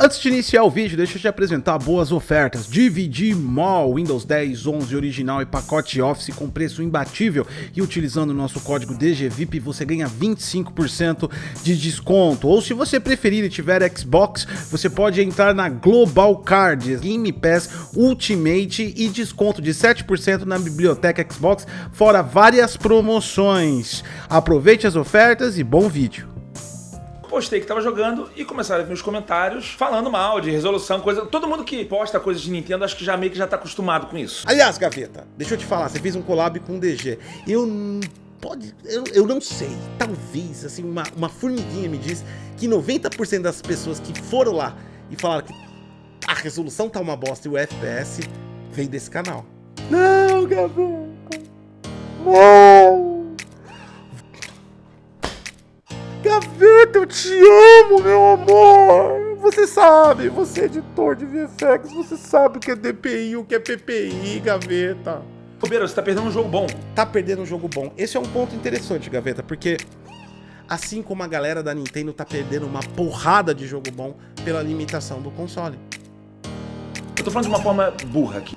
Antes de iniciar o vídeo, deixa eu te apresentar boas ofertas. DVD Mall, Windows 10, 11 original e pacote Office com preço imbatível. E utilizando o nosso código DGVIP você ganha 25% de desconto. Ou se você preferir e tiver Xbox, você pode entrar na Global Card, Game Pass Ultimate e desconto de 7% na biblioteca Xbox, fora várias promoções. Aproveite as ofertas e bom vídeo. Postei que tava jogando e começaram a vir os comentários falando mal de resolução, coisa. Todo mundo que posta coisas de Nintendo acho que já meio que já tá acostumado com isso. Aliás, Gaveta, deixa eu te falar, você fez um collab com o DG. Eu não sei, talvez, assim, uma formiguinha me diz que 90% das pessoas que foram lá e falaram que a resolução tá uma bosta e o FPS vem desse canal. Não, Gaveta, não! Gaveta, eu te amo, meu amor! Você sabe, você é editor de VFX, você sabe o que é DPI, o que é PPI, Gaveta. Bobeira, você tá perdendo um jogo bom. Tá perdendo um jogo bom. Esse é um ponto interessante, Gaveta, porque assim como a galera da Nintendo tá perdendo uma porrada de jogo bom pela limitação do console. Eu tô falando de uma forma burra aqui.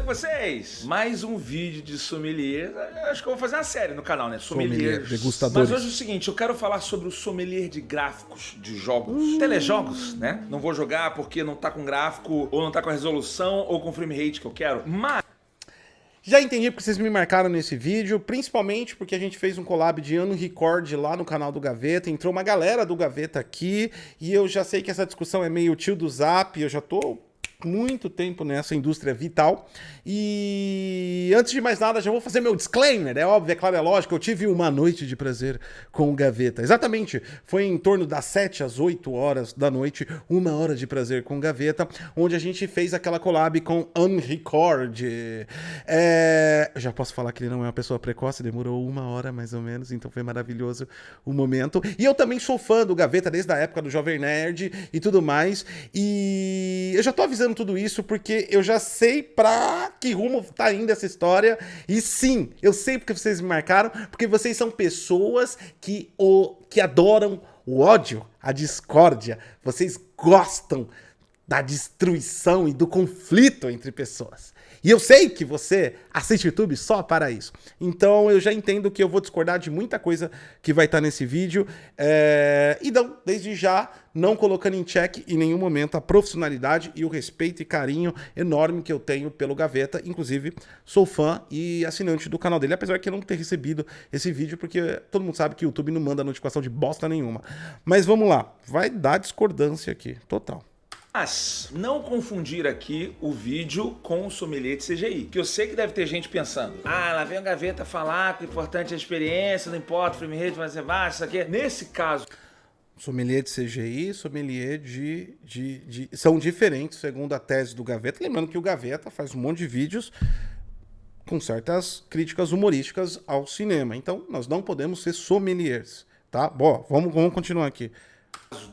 Vocês, mais um vídeo de sommelier. Acho que eu vou fazer uma série no canal, né? Sommeliers. Degustadores. Mas hoje é o seguinte, eu quero falar sobre o sommelier de gráficos de jogos. Telejogos, né? Não vou jogar porque não tá com gráfico, ou não tá com a resolução, ou com o frame rate que eu quero. Mas já entendi porque vocês me marcaram nesse vídeo, principalmente porque a gente fez um collab de ano record lá no canal do Gaveta, entrou uma galera do Gaveta aqui, e eu já sei que essa discussão é meio tio do Zap, eu já tô muito tempo nessa indústria vital. E antes de mais nada, já vou fazer meu disclaimer. É óbvio, é claro, é lógico, eu tive uma noite de prazer com o Gaveta. Exatamente, foi em torno das 7 às 8 horas da noite, uma hora de prazer com o Gaveta, onde a gente fez aquela collab com Unrecord. Eu já posso falar que ele não é uma pessoa precoce, demorou uma hora mais ou menos, então foi maravilhoso o momento. E eu também sou fã do Gaveta desde a época do Jovem Nerd e tudo mais, e eu já tô avisando tudo isso porque eu já sei pra que rumo tá indo essa história. E sim, eu sei porque vocês me marcaram, porque vocês são pessoas que adoram o ódio, a discórdia. Vocês gostam da destruição e do conflito entre pessoas. E eu sei que você assiste YouTube só para isso. Então eu já entendo que eu vou discordar de muita coisa que vai estar nesse vídeo. E não, desde já, não colocando em xeque em nenhum momento a profissionalidade e o respeito e carinho enorme que eu tenho pelo Gaveta. Inclusive, sou fã e assinante do canal dele, apesar de eu não ter recebido esse vídeo, porque todo mundo sabe que o YouTube não manda notificação de bosta nenhuma. Mas vamos lá, vai dar discordância aqui, total. Mas não confundir aqui o vídeo com o sommelier de CGI. Que eu sei que deve ter gente pensando: ah, lá vem o Gaveta falar que o importante é a experiência, não importa, o frame rate vai ser baixo, isso aqui. Nesse caso, sommelier de CGI, sommelier são diferentes, segundo a tese do Gaveta. Lembrando que o Gaveta faz um monte de vídeos com certas críticas humorísticas ao cinema. Então, nós não podemos ser sommeliers, tá? Bom, vamos continuar aqui.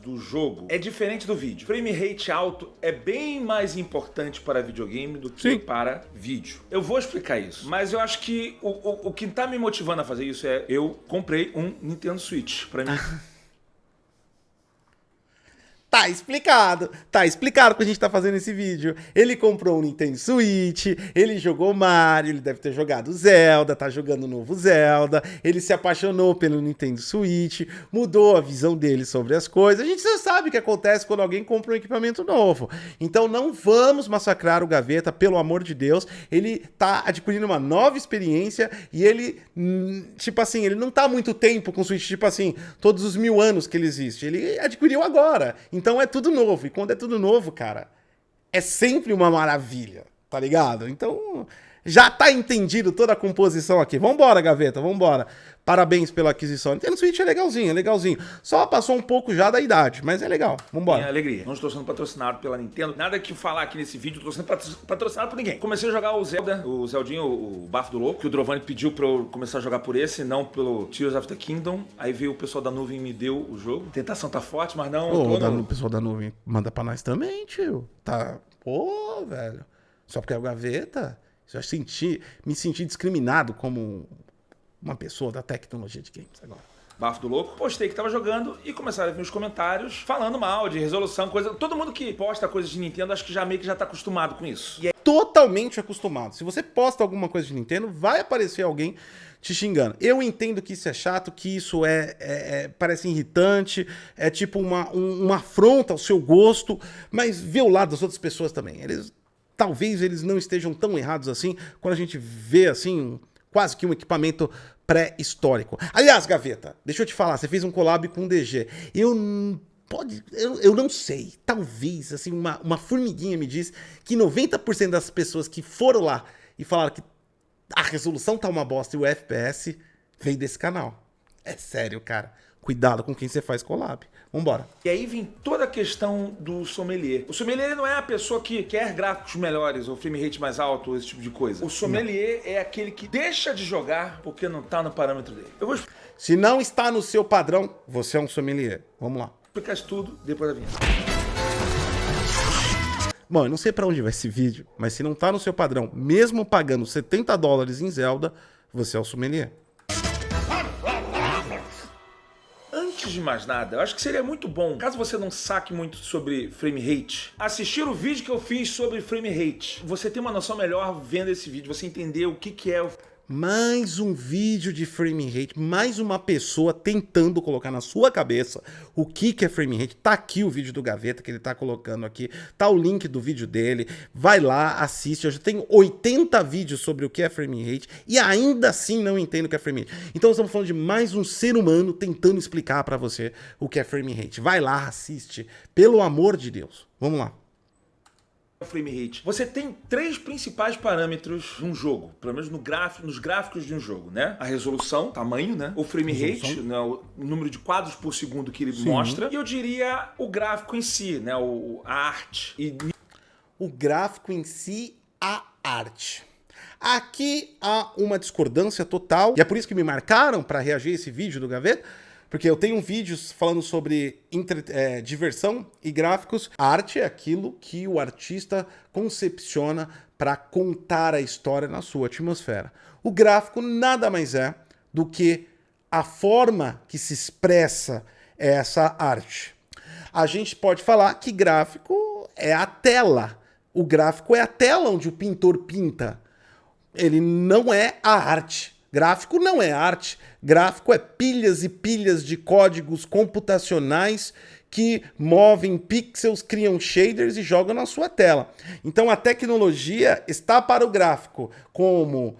Do jogo é diferente do vídeo. Frame rate alto é bem mais importante para videogame do que para vídeo. Eu vou explicar isso, mas eu acho que o que tá me motivando a fazer isso é eu comprei um Nintendo Switch para mim. Tá explicado porque a gente tá fazendo esse vídeo. Ele comprou um Nintendo Switch, ele jogou Mario, ele deve ter jogado Zelda, tá jogando o novo Zelda, ele se apaixonou pelo Nintendo Switch, mudou a visão dele sobre as coisas. A gente já sabe o que acontece quando alguém compra um equipamento novo. Então não vamos massacrar o Gaveta, pelo amor de Deus. Ele tá adquirindo uma nova experiência e ele, tipo assim, ele não tá há muito tempo com o Switch, tipo assim, todos os 1000 anos que ele existe. Ele adquiriu agora. Então é tudo novo, e quando é tudo novo, cara, é sempre uma maravilha, tá ligado? Então, Já tá entendido toda a composição aqui. Vambora, Gaveta, vambora. Parabéns pela aquisição. Nintendo Switch é legalzinho, é legalzinho. Só passou um pouco já da idade, mas é legal. Vambora. Minha alegria. Não estou sendo patrocinado pela Nintendo. Nada que falar aqui nesse vídeo, estou sendo patrocinado por ninguém. Comecei a jogar o Zelda, o Zeldinho, o Bafo do Louco, que o Drovani pediu pra eu começar a jogar por esse, não pelo Tears of the Kingdom. Aí veio o pessoal da nuvem e me deu o jogo. A tentação tá forte, mas não... O pessoal da nuvem manda pra nós também, tio. Tá... Pô, velho. Só porque é o Gaveta... Já me senti discriminado como uma pessoa da tecnologia de games agora. Bafo do Louco. Postei que tava jogando e começaram a vir os comentários falando mal de resolução, coisa... Todo mundo que posta coisas de Nintendo, acho que já meio que já tá acostumado com isso. E é totalmente acostumado. Se você posta alguma coisa de Nintendo, vai aparecer alguém te xingando. Eu entendo que isso é chato, que isso parece irritante, é tipo uma afronta ao seu gosto, mas vê o lado das outras pessoas também. Talvez eles não estejam tão errados assim quando a gente vê, assim, quase que um equipamento pré-histórico. Aliás, Gaveta, deixa eu te falar, você fez um collab com o DG. Eu não sei, talvez, assim, uma formiguinha me diz que 90% das pessoas que foram lá e falaram que a resolução tá uma bosta e o FPS veio desse canal. É sério, cara. Cuidado com quem você faz collab. Vambora. E aí vem toda a questão do sommelier. O sommelier não é a pessoa que quer gráficos melhores ou frame rate mais alto, esse tipo de coisa. O sommelier é aquele que deixa de jogar porque não tá no parâmetro dele. Se não está no seu padrão, você é um sommelier. Vamos lá. Explicar isso tudo depois da vinheta. Bom, eu não sei pra onde vai esse vídeo, mas se não tá no seu padrão, mesmo pagando $70 em Zelda, você é o sommelier. Antes de mais nada, eu acho que seria muito bom, caso você não saque muito sobre frame rate, assistir o vídeo que eu fiz sobre frame rate. Você tem uma noção melhor vendo esse vídeo, você entender o que é o... Mais um vídeo de frame rate, mais uma pessoa tentando colocar na sua cabeça o que é frame rate. Tá aqui o vídeo do Gaveta que ele tá colocando aqui, tá o link do vídeo dele, vai lá, assiste. Eu já tenho 80 vídeos sobre o que é frame rate e ainda assim não entendo o que é frame rate. Então estamos falando de mais um ser humano tentando explicar pra você o que é frame rate. Vai lá, assiste, pelo amor de Deus. Vamos lá. Frame rate. Você tem três principais parâmetros num jogo, pelo menos nos gráficos de um jogo, né? A resolução, tamanho, né? O frame rate, né? O número de quadros por segundo que ele mostra. E eu diria o gráfico em si, né? A arte. O gráfico em si, a arte. Aqui há uma discordância total, e é por isso que me marcaram para reagir a esse vídeo do Gaveta, porque eu tenho vídeos falando sobre diversão e gráficos. A arte é aquilo que o artista concepciona para contar a história na sua atmosfera. O gráfico nada mais é do que a forma que se expressa essa arte. A gente pode falar que gráfico é a tela. O gráfico é a tela onde o pintor pinta. Ele não é a arte. Gráfico não é arte, gráfico é pilhas e pilhas de códigos computacionais que movem pixels, criam shaders e jogam na sua tela. Então a tecnologia está para o gráfico, como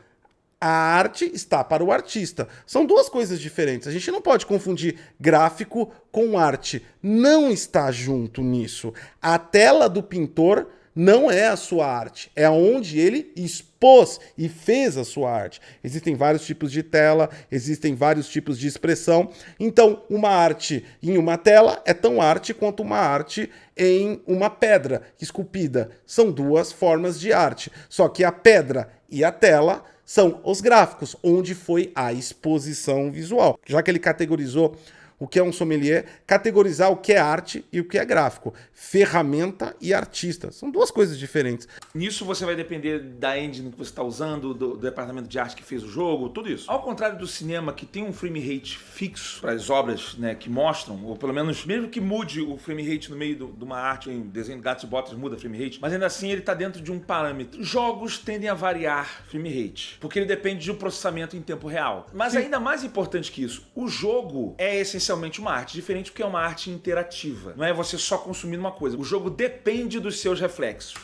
a arte está para o artista. São duas coisas diferentes. A gente não pode confundir gráfico com arte. Não está junto nisso. A tela do pintor não é a sua arte, é onde ele expôs e fez a sua arte. Existem vários tipos de tela, existem vários tipos de expressão. Então, uma arte em uma tela é tão arte quanto uma arte em uma pedra esculpida. São duas formas de arte. Só que a pedra e a tela são os gráficos, onde foi a exposição visual. Já que ele categorizou o que é um sommelier, categorizar o que é arte e o que é gráfico. Ferramenta e artista. São duas coisas diferentes. Nisso você vai depender da engine que você está usando, do departamento de arte que fez o jogo, tudo isso. Ao contrário do cinema, que tem um frame rate fixo para as obras, né, que mostram, ou pelo menos, mesmo que mude o frame rate no meio de uma arte, em desenho de gatos e botas muda frame rate, mas ainda assim ele está dentro de um parâmetro. Jogos tendem a variar frame rate, porque ele depende de um processamento em tempo real. Mas ainda mais importante que isso, o jogo é essencialmente uma arte, diferente porque é uma arte interativa. Não é você só consumindo uma coisa. O jogo depende dos seus reflexos.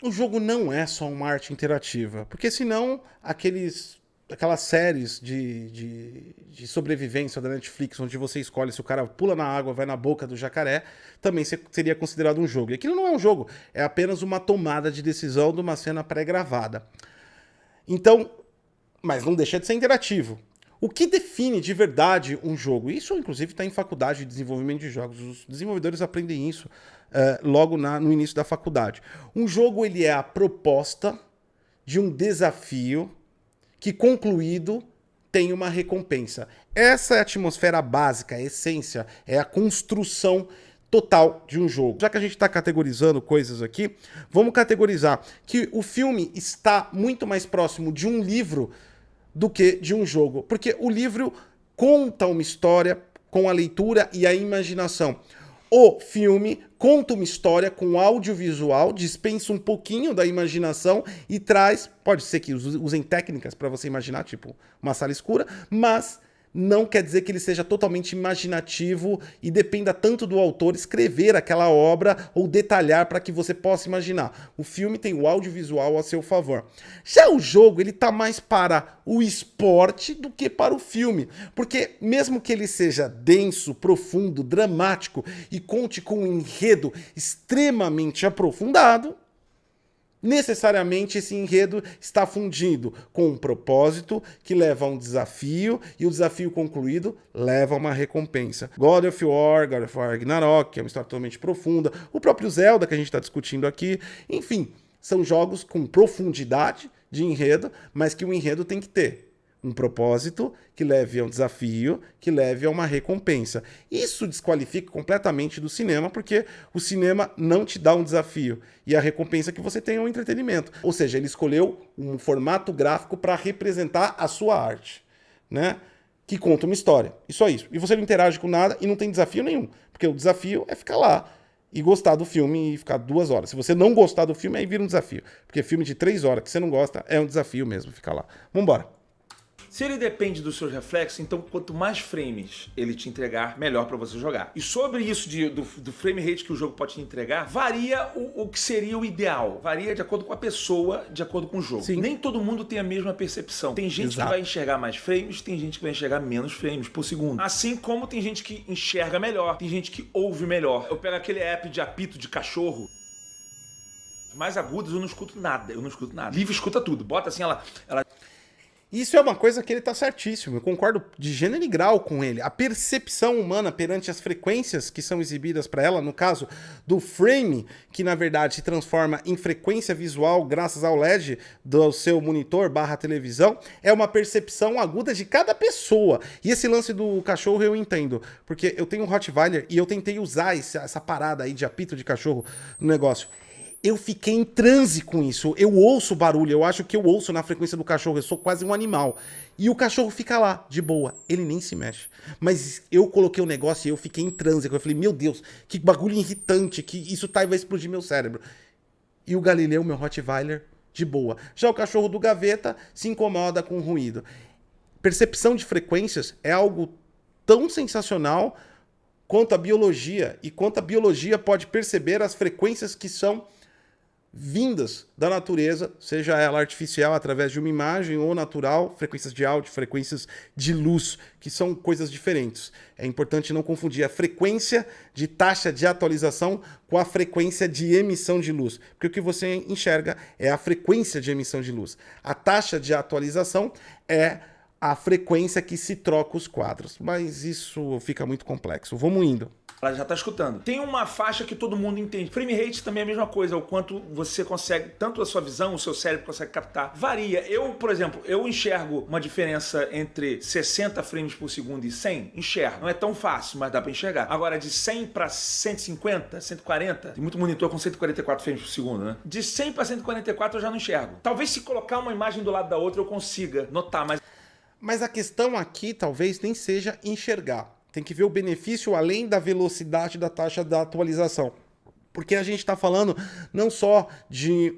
O jogo não é só uma arte interativa, porque senão aqueles aquelas séries de sobrevivência da Netflix, onde você escolhe se o cara pula na água, vai na boca do jacaré, também seria considerado um jogo. E aquilo não é um jogo, é apenas uma tomada de decisão de uma cena pré-gravada. Então, mas não deixa de ser interativo. O que define de verdade um jogo? Isso, inclusive, está em faculdade de desenvolvimento de jogos. Os desenvolvedores aprendem isso logo no início da faculdade. Um jogo, ele é a proposta de um desafio que, concluído, tem uma recompensa. Essa é a atmosfera básica, a essência, é a construção total de um jogo. Já que a gente está categorizando coisas aqui, vamos categorizar que o filme está muito mais próximo de um livro do que de um jogo. Porque o livro conta uma história com a leitura e a imaginação. O filme conta uma história com audiovisual, dispensa um pouquinho da imaginação e traz, pode ser que usem técnicas para você imaginar, tipo uma sala escura, mas não quer dizer que ele seja totalmente imaginativo e dependa tanto do autor escrever aquela obra ou detalhar para que você possa imaginar. O filme tem o audiovisual a seu favor. Já o jogo, ele tá mais para o esporte do que para o filme, porque mesmo que ele seja denso, profundo, dramático e conte com um enredo extremamente aprofundado, necessariamente esse enredo está fundido com um propósito que leva a um desafio e o desafio concluído leva a uma recompensa. God of War Ragnarok, que é uma história totalmente profunda, o próprio Zelda que a gente está discutindo aqui, enfim, são jogos com profundidade de enredo, mas que o enredo tem que ter um propósito que leve a um desafio, que leve a uma recompensa. Isso desqualifica completamente do cinema, porque o cinema não te dá um desafio e a recompensa que você tem é um entretenimento. Ou seja, ele escolheu um formato gráfico para representar a sua arte, né? Que conta uma história. E só isso. E você não interage com nada e não tem desafio nenhum, porque o desafio é ficar lá e gostar do filme e ficar 2 horas. Se você não gostar do filme, aí vira um desafio. Porque filme de 3 horas que você não gosta é um desafio mesmo ficar lá. Vambora. Se ele depende dos seus reflexos, então quanto mais frames ele te entregar, melhor para você jogar. E sobre isso do frame rate que o jogo pode te entregar, varia o que seria o ideal. Varia de acordo com a pessoa, de acordo com o jogo. Sim. Nem todo mundo tem a mesma percepção. Tem gente Exato. que vai enxergar mais frames, tem gente que vai enxergar menos frames por segundo. Assim como tem gente que enxerga melhor, tem gente que ouve melhor. Eu pego aquele app de apito de cachorro, mais agudos eu não escuto nada. Liv escuta tudo. Bota assim, ela... Isso é uma coisa que ele tá certíssimo, eu concordo de gênero e grau com ele. A percepção humana perante as frequências que são exibidas para ela, no caso do frame, que na verdade se transforma em frequência visual graças ao LED do seu monitor / televisão, é uma percepção aguda de cada pessoa. E esse lance do cachorro eu entendo, porque eu tenho um Rottweiler e eu tentei usar essa parada aí de apito de cachorro no negócio. Eu fiquei em transe com isso. Eu ouço o barulho, eu acho que eu ouço na frequência do cachorro, eu sou quase um animal. E o cachorro fica lá, de boa, ele nem se mexe. Mas eu coloquei o negócio e eu fiquei em transe. Eu falei, meu Deus, que bagulho irritante, que isso vai explodir meu cérebro. E o Galileu, meu Rottweiler, de boa. Já o cachorro do Gaveta se incomoda com o ruído. Percepção de frequências é algo tão sensacional quanto a biologia. E quanto a biologia pode perceber as frequências que são vindas da natureza, seja ela artificial através de uma imagem ou natural, frequências de áudio, frequências de luz, que são coisas diferentes. É importante não confundir a frequência de taxa de atualização com a frequência de emissão de luz, porque o que você enxerga é a frequência de emissão de luz. A taxa de atualização é a frequência que se troca os quadros, mas isso fica muito complexo. Vamos indo. Ela já tá escutando. Tem uma faixa que todo mundo entende. Frame rate também é a mesma coisa, o quanto você consegue, tanto a sua visão, o seu cérebro consegue captar. Varia. Eu, por exemplo, eu enxergo uma diferença entre 60 frames por segundo e 100. Enxergo. Não é tão fácil, mas dá pra enxergar. Agora, de 100 para 150, 140, tem muito monitor com 144 frames por segundo, né? De 100 para 144 eu já não enxergo. Talvez se colocar uma imagem do lado da outra eu consiga notar, Mas a questão aqui talvez nem seja enxergar. Tem que ver o benefício além da velocidade da taxa da atualização. Porque a gente está falando não só de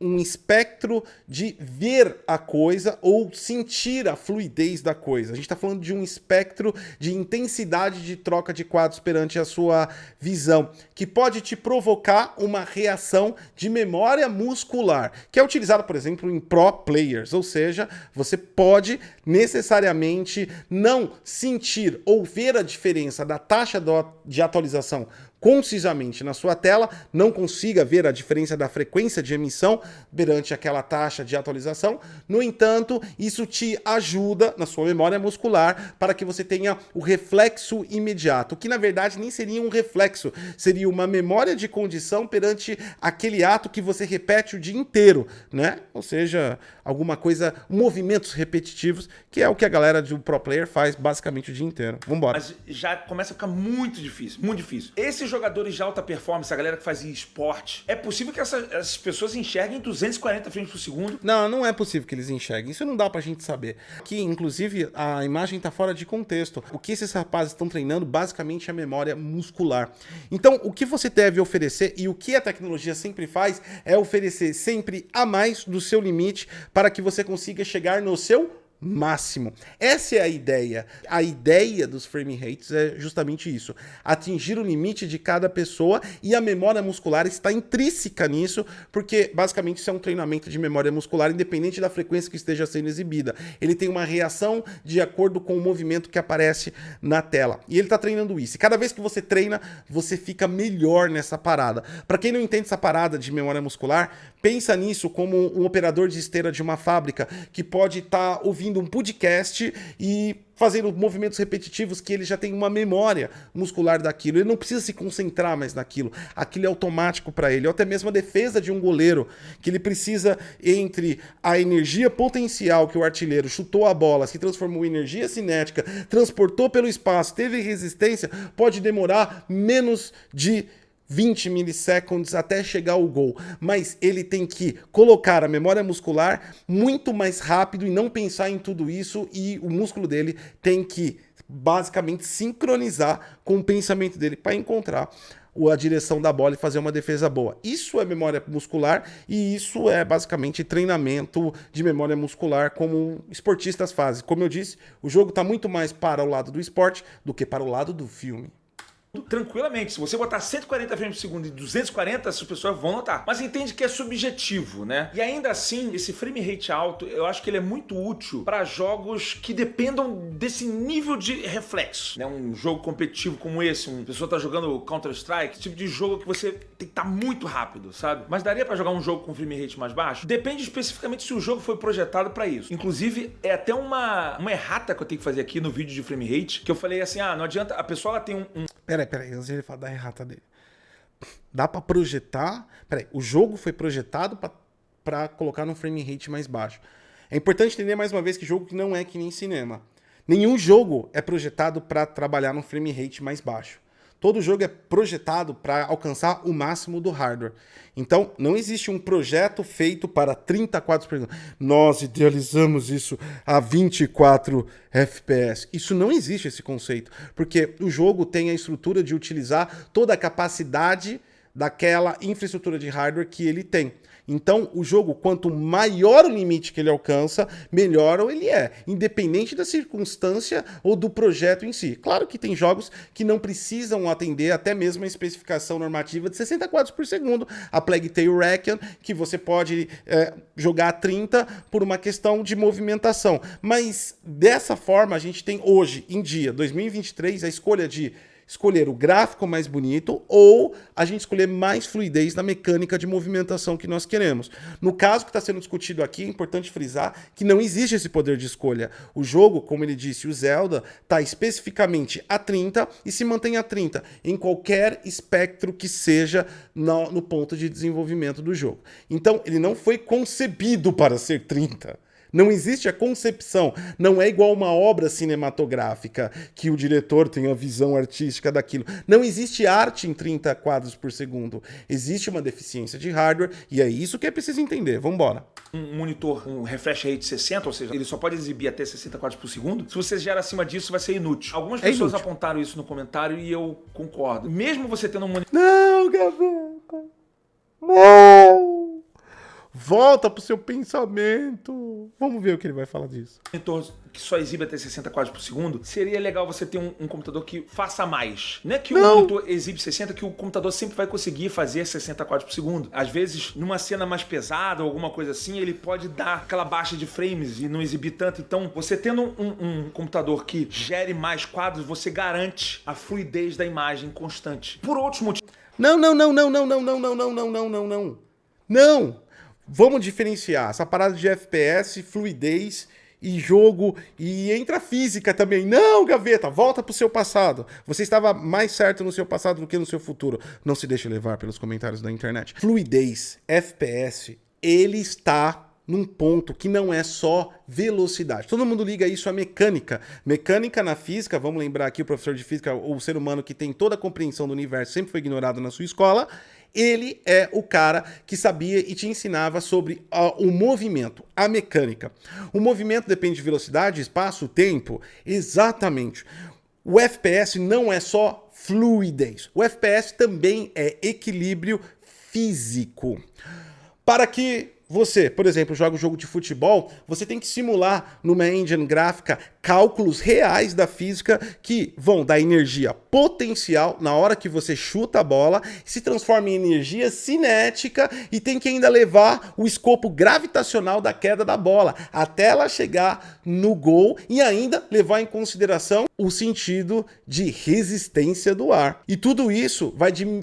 um espectro de ver a coisa ou sentir a fluidez da coisa. A gente está falando de um espectro de intensidade de troca de quadros perante a sua visão, que pode te provocar uma reação de memória muscular, que é utilizada, por exemplo, em pro players, ou seja, você pode necessariamente não sentir ou ver a diferença da taxa de atualização concisamente na sua tela, não consiga ver a diferença da frequência de emissão perante aquela taxa de atualização. No entanto, isso te ajuda na sua memória muscular para que você tenha o reflexo imediato, que na verdade nem seria um reflexo, seria uma memória de condição perante aquele ato que você repete o dia inteiro, né? Ou seja, alguma coisa, movimentos repetitivos, que é o que a galera do Pro Player faz basicamente o dia inteiro. Vambora. Mas já começa a ficar muito difícil, muito difícil. Esses jogadores de alta performance, a galera que faz esporte, é possível que essas pessoas enxerguem 240 frames por segundo? Não, não é possível que eles enxerguem. Isso não dá pra gente saber. Aqui, inclusive, a imagem tá fora de contexto. O que esses rapazes estão treinando, basicamente, é a memória muscular. Então, o que você deve oferecer, e o que a tecnologia sempre faz, é oferecer sempre a mais do seu limite para que você consiga chegar no seu máximo. Essa é a ideia. A ideia dos frame rates é justamente isso. Atingir o limite de cada pessoa, e a memória muscular está intrínseca nisso, porque basicamente isso é um treinamento de memória muscular independente da frequência que esteja sendo exibida. Ele tem uma reação de acordo com o movimento que aparece na tela. E ele está treinando isso. E cada vez que você treina, você fica melhor nessa parada. Para quem não entende essa parada de memória muscular, pensa nisso como um operador de esteira de uma fábrica que pode estar ouvindo um podcast e fazendo movimentos repetitivos, que ele já tem uma memória muscular daquilo. Ele não precisa se concentrar mais naquilo. Aquilo é automático para ele. Ou até mesmo a defesa de um goleiro, que ele precisa, entre a energia potencial que o artilheiro chutou a bola, se transformou em energia cinética, transportou pelo espaço, teve resistência, pode demorar menos de 20 milissegundos até chegar ao gol, mas ele tem que colocar a memória muscular muito mais rápido e não pensar em tudo isso, e o músculo dele tem que basicamente sincronizar com o pensamento dele para encontrar a direção da bola e fazer uma defesa boa. Isso é memória muscular, e isso é basicamente treinamento de memória muscular como esportistas fazem. Como eu disse, o jogo está muito mais para o lado do esporte do que para o lado do filme. Tranquilamente, se você botar 140 frames por segundo e 240, as pessoas vão notar. Mas entende que é subjetivo, né? E ainda assim, esse frame rate alto, eu acho que ele é muito útil para jogos que dependam desse nível de reflexo, né? Um jogo competitivo como esse, uma pessoa tá jogando Counter-Strike, tipo de jogo que você tem que estar muito rápido, sabe? Mas daria para jogar um jogo com frame rate mais baixo? Depende especificamente se o jogo foi projetado para isso. Inclusive, é até uma errata que eu tenho que fazer aqui no vídeo de frame rate, que eu falei assim, não adianta, a pessoa ela tem um... Peraí, antes de ele falar da errata dele. Dá pra projetar... Peraí, o jogo foi projetado pra colocar num frame rate mais baixo. É importante entender mais uma vez que jogo não é que nem cinema. Nenhum jogo é projetado pra trabalhar num frame rate mais baixo. Todo jogo é projetado para alcançar o máximo do hardware. Então, não existe um projeto feito para 30 quadros por segundo. Nós idealizamos isso a 24 FPS. Isso não existe, esse conceito. Porque o jogo tem a estrutura de utilizar toda a capacidade daquela infraestrutura de hardware que ele tem. Então, o jogo, quanto maior o limite que ele alcança, melhor ele é, independente da circunstância ou do projeto em si. Claro que tem jogos que não precisam atender até mesmo a especificação normativa de 60 quadros por segundo, a Plague Tale Requiem, que você pode jogar a 30 por uma questão de movimentação. Mas, dessa forma, a gente tem hoje, em dia, 2023, a escolha de escolher o gráfico mais bonito ou a gente escolher mais fluidez na mecânica de movimentação que nós queremos. No caso que está sendo discutido aqui, é importante frisar que não existe esse poder de escolha. O jogo, como ele disse, o Zelda, está especificamente a 30 e se mantém a 30 em qualquer espectro que seja no ponto de desenvolvimento do jogo. Então, ele não foi concebido para ser 30. Não existe a concepção, não é igual uma obra cinematográfica que o diretor tem a visão artística daquilo. Não existe arte em 30 quadros por segundo. Existe uma deficiência de hardware e é isso que é preciso entender. Vamos embora. Um monitor, um refresh rate 60, ou seja, ele só pode exibir até 60 quadros por segundo. Se você gera acima disso, vai ser inútil. Algumas pessoas apontaram isso no comentário e eu concordo. Mesmo você tendo um monitor... Não, Gaveta! Não! Volta pro seu pensamento. Vamos ver o que ele vai falar disso. Monitor que só exibe até 60 quadros por segundo, seria legal você ter um computador que faça mais. Não é que o monitor exibe 60, que o computador sempre vai conseguir fazer 60 quadros por segundo. Às vezes, numa cena mais pesada ou alguma coisa assim, ele pode dar aquela baixa de frames e não exibir tanto. Então, você tendo um computador que gere mais quadros, você garante a fluidez da imagem constante. Por outros motivos... Não. Vamos diferenciar essa parada de FPS, fluidez e jogo, e entra física também. Não, Gaveta, volta pro seu passado. Você estava mais certo no seu passado do que no seu futuro. Não se deixe levar pelos comentários da internet. Fluidez, FPS, ele está num ponto que não é só velocidade. Todo mundo liga isso à mecânica. Mecânica na física, vamos lembrar aqui o professor de física, o ser humano que tem toda a compreensão do universo, sempre foi ignorado na sua escola. Ele é o cara que sabia e te ensinava sobre o movimento, a mecânica. O movimento depende de velocidade, espaço, tempo. Exatamente. O FPS não é só fluidez. O FPS também é equilíbrio físico. Para que você, por exemplo, joga um jogo de futebol, você tem que simular numa engine gráfica cálculos reais da física que vão dar energia potencial na hora que você chuta a bola, se transforma em energia cinética e tem que ainda levar o escopo gravitacional da queda da bola até ela chegar no gol e ainda levar em consideração o sentido de resistência do ar. E tudo isso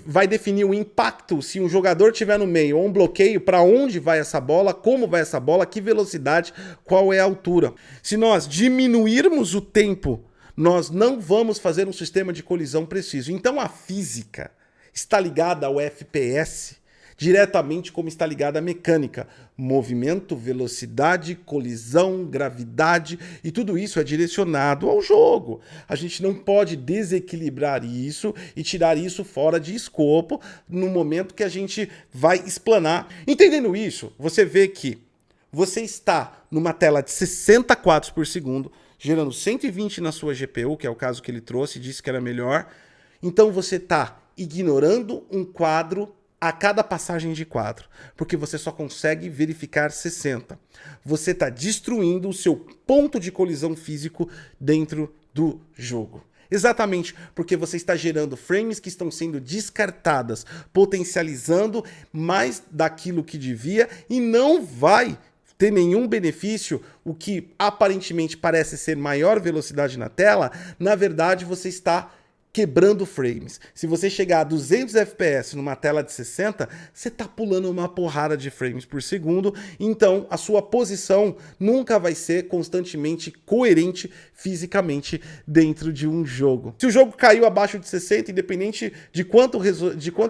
vai definir o impacto se um jogador estiver no meio ou um bloqueio, para onde vai essa bola, como vai essa bola, que velocidade, qual é a altura. Se nós diminuirmos o tempo, nós não vamos fazer um sistema de colisão preciso. Então a física está ligada ao FPS diretamente como está ligada à mecânica. Movimento, velocidade, colisão, gravidade, e tudo isso é direcionado ao jogo. A gente não pode desequilibrar isso e tirar isso fora de escopo no momento que a gente vai explanar. Entendendo isso, você vê que você está numa tela de 60 quadros por segundo, gerando 120 na sua GPU, que é o caso que ele trouxe e disse que era melhor. Então você está ignorando um quadro a cada passagem de quadro, porque você só consegue verificar 60. Você está destruindo o seu ponto de colisão físico dentro do jogo. Exatamente, porque você está gerando frames que estão sendo descartadas, potencializando mais daquilo que devia e não vai ter nenhum benefício. O que aparentemente parece ser maior velocidade na tela, na verdade você está quebrando frames. Se você chegar a 200 FPS numa tela de 60, você está pulando uma porrada de frames por segundo, então a sua posição nunca vai ser constantemente coerente fisicamente dentro de um jogo. Se o jogo caiu abaixo de 60, independente de quanto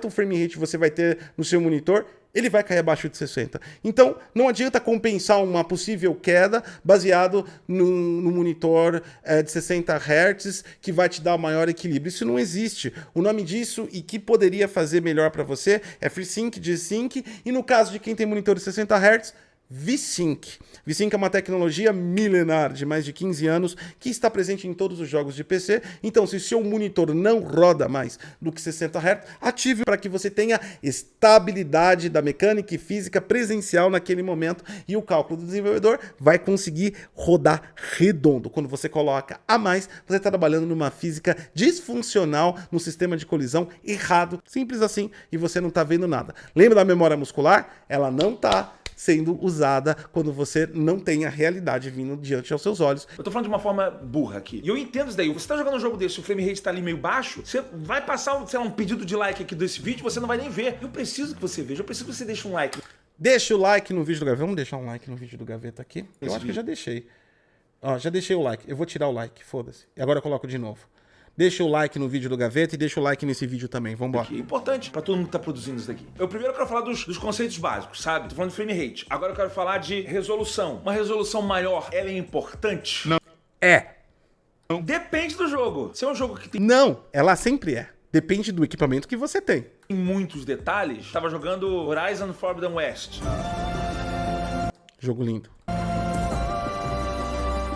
frame rate você vai ter no seu monitor, ele vai cair abaixo de 60. Então, não adianta compensar uma possível queda baseado no monitor de 60 Hz que vai te dar o maior equilíbrio. Isso não existe. O nome disso e que poderia fazer melhor para você é FreeSync, G-Sync e no caso de quem tem monitor de 60 Hz, V-Sync. V-Sync é uma tecnologia milenar de mais de 15 anos que está presente em todos os jogos de PC. Então, se seu monitor não roda mais do que 60 Hz, ative para que você tenha estabilidade da mecânica e física presencial naquele momento e o cálculo do desenvolvedor vai conseguir rodar redondo. Quando você coloca a mais, você está trabalhando numa física disfuncional, num sistema de colisão errado, simples assim, e você não está vendo nada. Lembra da memória muscular? Ela não está sendo usada quando você não tem a realidade vindo diante aos seus olhos. Eu tô falando de uma forma burra aqui. E eu entendo isso daí. Você tá jogando um jogo desse, o frame rate tá ali meio baixo, você vai passar, sei lá, um pedido de like aqui desse vídeo, você não vai nem ver. Eu preciso que você veja, eu preciso que você deixe um like. Deixa o like no vídeo do Gaveta. Vamos deixar um like no vídeo do Gaveta aqui? Eu acho que eu já deixei. Ó, já deixei o like. Eu vou tirar o like, foda-se. E agora eu coloco de novo. Deixa o like no vídeo do Gaveta e deixa o like nesse vídeo também. Vambora. É importante pra todo mundo que tá produzindo isso daqui. Eu primeiro quero falar dos conceitos básicos, sabe? Tô falando de frame rate. Agora eu quero falar de resolução. Uma resolução maior, ela é importante? Não. É. Não. Depende do jogo. Se é um jogo que tem... Não, ela sempre é. Depende do equipamento que você tem. Em muitos detalhes. Tava jogando Horizon Forbidden West. Jogo lindo.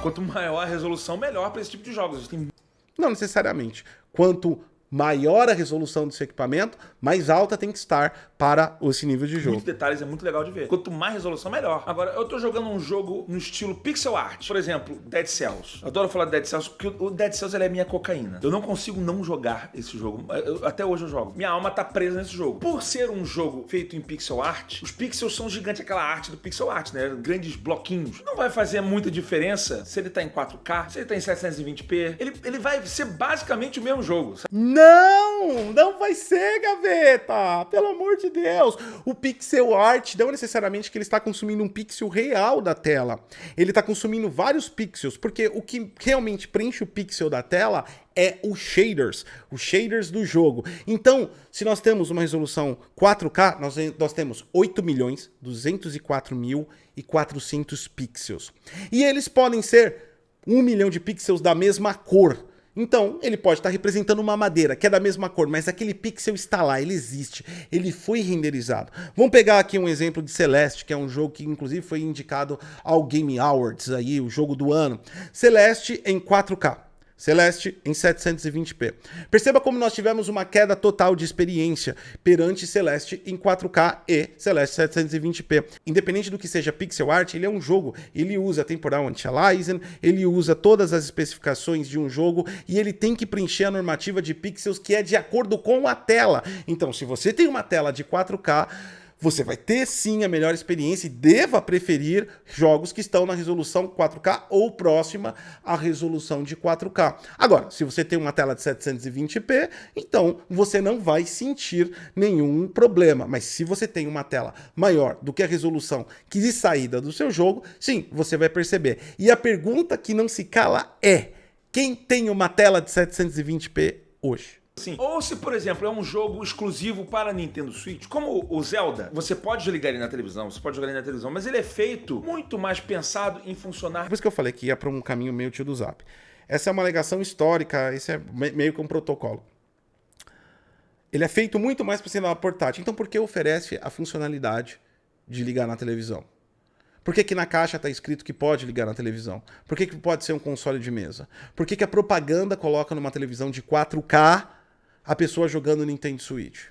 Quanto maior a resolução, melhor pra esse tipo de jogos. Tem... Não necessariamente. Quanto maior a resolução do seu equipamento, mais alta tem que estar para esse nível de jogo. Muitos detalhes, é muito legal de ver. Quanto mais resolução, melhor. Agora, eu tô jogando um jogo no estilo pixel art. Por exemplo, Dead Cells. Eu adoro falar de Dead Cells, porque o Dead Cells ele é minha cocaína. Eu não consigo não jogar esse jogo. Até hoje eu jogo. Minha alma tá presa nesse jogo. Por ser um jogo feito em pixel art, os pixels são gigantes, aquela arte do pixel art, né? Grandes bloquinhos. Não vai fazer muita diferença se ele tá em 4K, se ele tá em 720p. Ele vai ser basicamente o mesmo jogo. Sabe? Não vai ser, Gaveta! Pelo amor de Deus! O pixel art não necessariamente que ele está consumindo um pixel real da tela. Ele está consumindo vários pixels, porque o que realmente preenche o pixel da tela é os shaders do jogo. Então, se nós temos uma resolução 4K, nós temos 8.204.400 pixels. E eles podem ser 1 milhão de pixels da mesma cor. Então, ele pode estar representando uma madeira que é da mesma cor, mas aquele pixel está lá, ele existe, ele foi renderizado. Vamos pegar aqui um exemplo de Celeste, que é um jogo que inclusive foi indicado ao Game Awards, aí, o jogo do ano. Celeste em 4K. Celeste em 720p. Perceba como nós tivemos uma queda total de experiência perante Celeste em 4K e Celeste 720p. Independente do que seja pixel art, ele é um jogo, ele usa temporal anti-aliasing, ele usa todas as especificações de um jogo e ele tem que preencher a normativa de pixels que é de acordo com a tela. Então, se você tem uma tela de 4K, você vai ter sim a melhor experiência e deva preferir jogos que estão na resolução 4K ou próxima à resolução de 4K. Agora, se você tem uma tela de 720p, então você não vai sentir nenhum problema. Mas se você tem uma tela maior do que a resolução de saída do seu jogo, sim, você vai perceber. E a pergunta que não se cala é: quem tem uma tela de 720p hoje? Sim. Ou se, por exemplo, é um jogo exclusivo para Nintendo Switch, como o Zelda, você pode ligar ele na televisão, mas ele é feito muito mais pensado em funcionar. Por isso que eu falei que ia para um caminho meio tio do Zap. Essa é uma alegação histórica, esse é meio que um protocolo. Ele é feito muito mais para ser portátil, então por que oferece a funcionalidade de ligar na televisão? Por que na caixa está escrito que pode ligar na televisão? Por que pode ser um console de mesa? Por que a propaganda coloca numa televisão de 4K a pessoa jogando Nintendo Switch?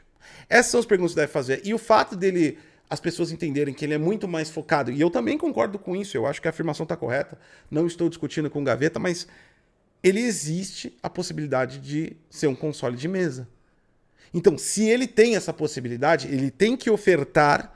Essas são as perguntas que deve fazer. E o fato dele, as pessoas entenderem que ele é muito mais focado, e eu também concordo com isso, eu acho que a afirmação está correta, não estou discutindo com o Gaveta, mas ele existe a possibilidade de ser um console de mesa. Então, se ele tem essa possibilidade, ele tem que ofertar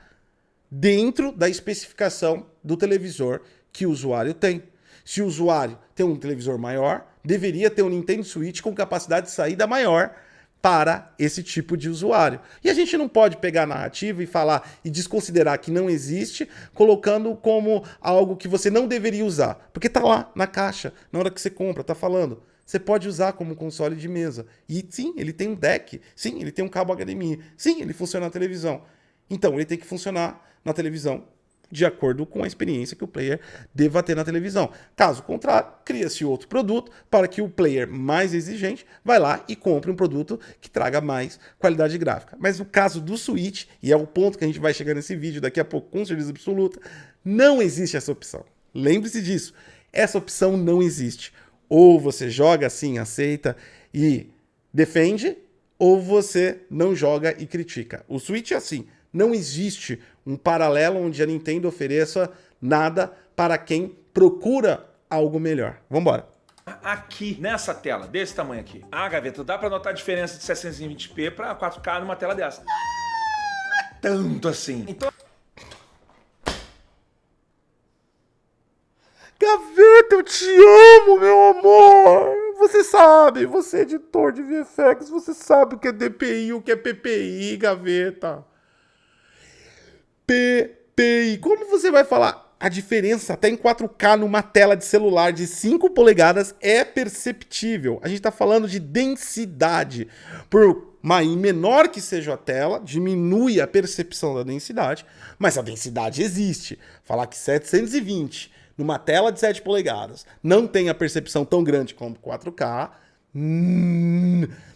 dentro da especificação do televisor que o usuário tem. Se o usuário tem um televisor maior, deveria ter um Nintendo Switch com capacidade de saída maior para esse tipo de usuário. E a gente não pode pegar a narrativa e falar e desconsiderar que não existe, colocando como algo que você não deveria usar. Porque tá lá na caixa, na hora que você compra, tá falando. Você pode usar como console de mesa. E sim, ele tem um deck. Sim, ele tem um cabo HDMI. Sim, ele funciona na televisão. Então, ele tem que funcionar na televisão de acordo com a experiência que o player deva ter na televisão. Caso contrário, cria-se outro produto para que o player mais exigente vai lá e compre um produto que traga mais qualidade gráfica. Mas no caso do Switch, e é o ponto que a gente vai chegar nesse vídeo daqui a pouco com certeza absoluta, não existe essa opção. Lembre-se disso. Essa opção não existe. Ou você joga assim, aceita e defende, ou você não joga e critica. O Switch é assim. Não existe um paralelo onde a Nintendo ofereça nada para quem procura algo melhor. Vambora. Aqui, nessa tela, desse tamanho aqui. Ah, Gaveta, dá pra notar a diferença de 720p pra 4K numa tela dessa. Tanto assim. Então... Gaveta, eu te amo, meu amor! Você sabe, você é editor de VFX, você sabe o que é DPI, o que é PPI, Gaveta. PPI. Como você vai falar? A diferença até em 4K numa tela de celular de 5 polegadas é perceptível. A gente está falando de densidade. Por menor que seja a tela, diminui a percepção da densidade, mas a densidade existe. Falar que 720 numa tela de 7 polegadas não tem a percepção tão grande como 4K...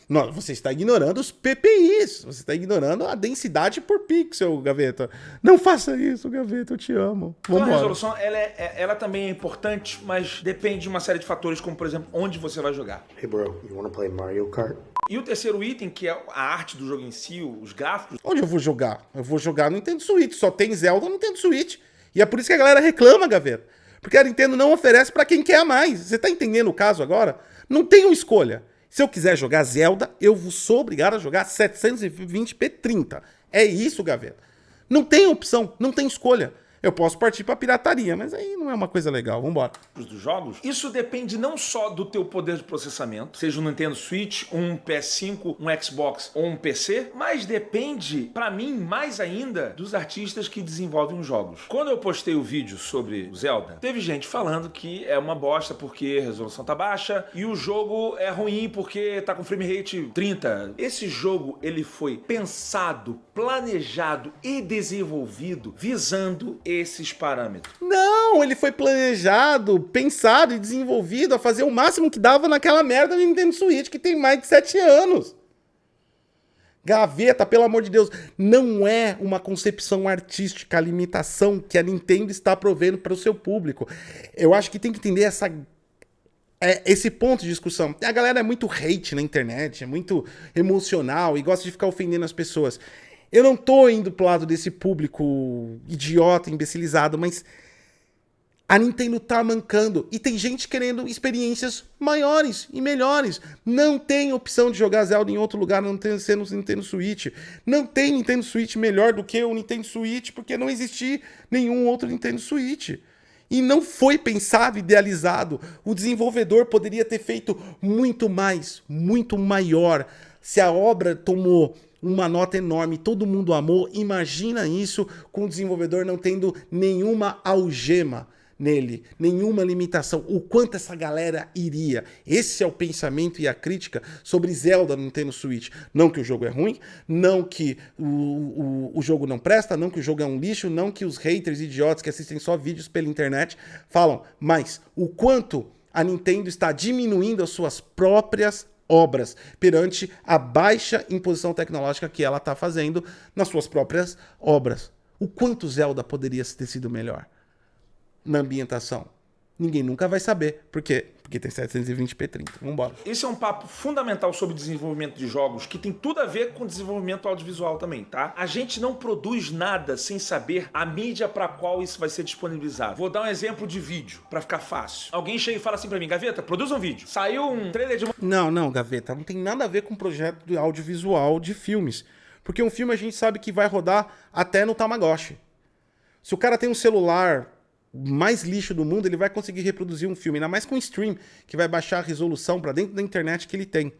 Não, você está ignorando os PPIs, você está ignorando a densidade por pixel, Gaveta. Não faça isso, Gaveta, eu te amo. Então a resolução, ela também é importante, mas depende de uma série de fatores, como por exemplo, onde você vai jogar. Hey bro, you wanna play Mario Kart? E o terceiro item, que é a arte do jogo em si, os gráficos. Onde eu vou jogar? Eu vou jogar no Nintendo Switch. Só tem Zelda no Nintendo Switch. E é por isso que a galera reclama, Gaveta. Porque a Nintendo não oferece pra quem quer a mais. Você tá entendendo o caso agora? Não tenho escolha. Se eu quiser jogar Zelda, eu sou obrigado a jogar 720p 30. É isso, Gaveta. Não tem opção, não tem escolha. Eu posso partir pra pirataria, mas aí não é uma coisa legal. Vambora. Dos jogos, isso depende não só do teu poder de processamento, seja um Nintendo Switch, um PS5, um Xbox ou um PC, mas depende, pra mim, mais ainda, dos artistas que desenvolvem os jogos. Quando eu postei o vídeo sobre o Zelda, teve gente falando que é uma bosta porque a resolução tá baixa e o jogo é ruim porque tá com frame rate 30. Esse jogo, ele foi pensado, planejado e desenvolvido visando esses parâmetros. Não, ele foi planejado, pensado e desenvolvido a fazer o máximo que dava naquela merda do Nintendo Switch, que tem mais de 7 anos. Gaveta, pelo amor de Deus, não é uma concepção artística, a limitação que a Nintendo está provendo para o seu público. Eu acho que tem que entender esse ponto de discussão. A galera é muito hate na internet, é muito emocional e gosta de ficar ofendendo as pessoas. Eu não tô indo pro lado desse público idiota, imbecilizado, mas a Nintendo tá mancando. E tem gente querendo experiências maiores e melhores. Não tem opção de jogar Zelda em outro lugar, não tem sendo no Nintendo Switch. Não tem Nintendo Switch melhor do que o Nintendo Switch, porque não existe nenhum outro Nintendo Switch. E não foi pensado, idealizado. O desenvolvedor poderia ter feito muito mais, muito maior. Se a obra tomou uma nota enorme, todo mundo amou, imagina isso com o desenvolvedor não tendo nenhuma algema nele, nenhuma limitação, o quanto essa galera iria. Esse é o pensamento e a crítica sobre Zelda no Nintendo Switch. Não que o jogo é ruim, não que o jogo não presta, não que o jogo é um lixo, não que os haters idiotas que assistem só vídeos pela internet falam, mas o quanto a Nintendo está diminuindo as suas próprias obras perante a baixa imposição tecnológica que ela está fazendo nas suas próprias obras. O quanto Zelda poderia ter sido melhor na ambientação? Ninguém nunca vai saber. Por quê? Porque tem 720p 30. Vambora. Esse é um papo fundamental sobre desenvolvimento de jogos que tem tudo a ver com desenvolvimento audiovisual também, tá? A gente não produz nada sem saber a mídia para qual isso vai ser disponibilizado. Vou dar um exemplo de vídeo, para ficar fácil. Alguém chega e fala assim para mim, Gaveta, produz um vídeo. Saiu um trailer de... Não, Gaveta, não tem nada a ver com projeto de audiovisual de filmes. Porque um filme a gente sabe que vai rodar até no Tamagotchi. Se o cara tem um celular mais lixo do mundo, ele vai conseguir reproduzir um filme, ainda mais com stream, que vai baixar a resolução para dentro da internet que ele tem.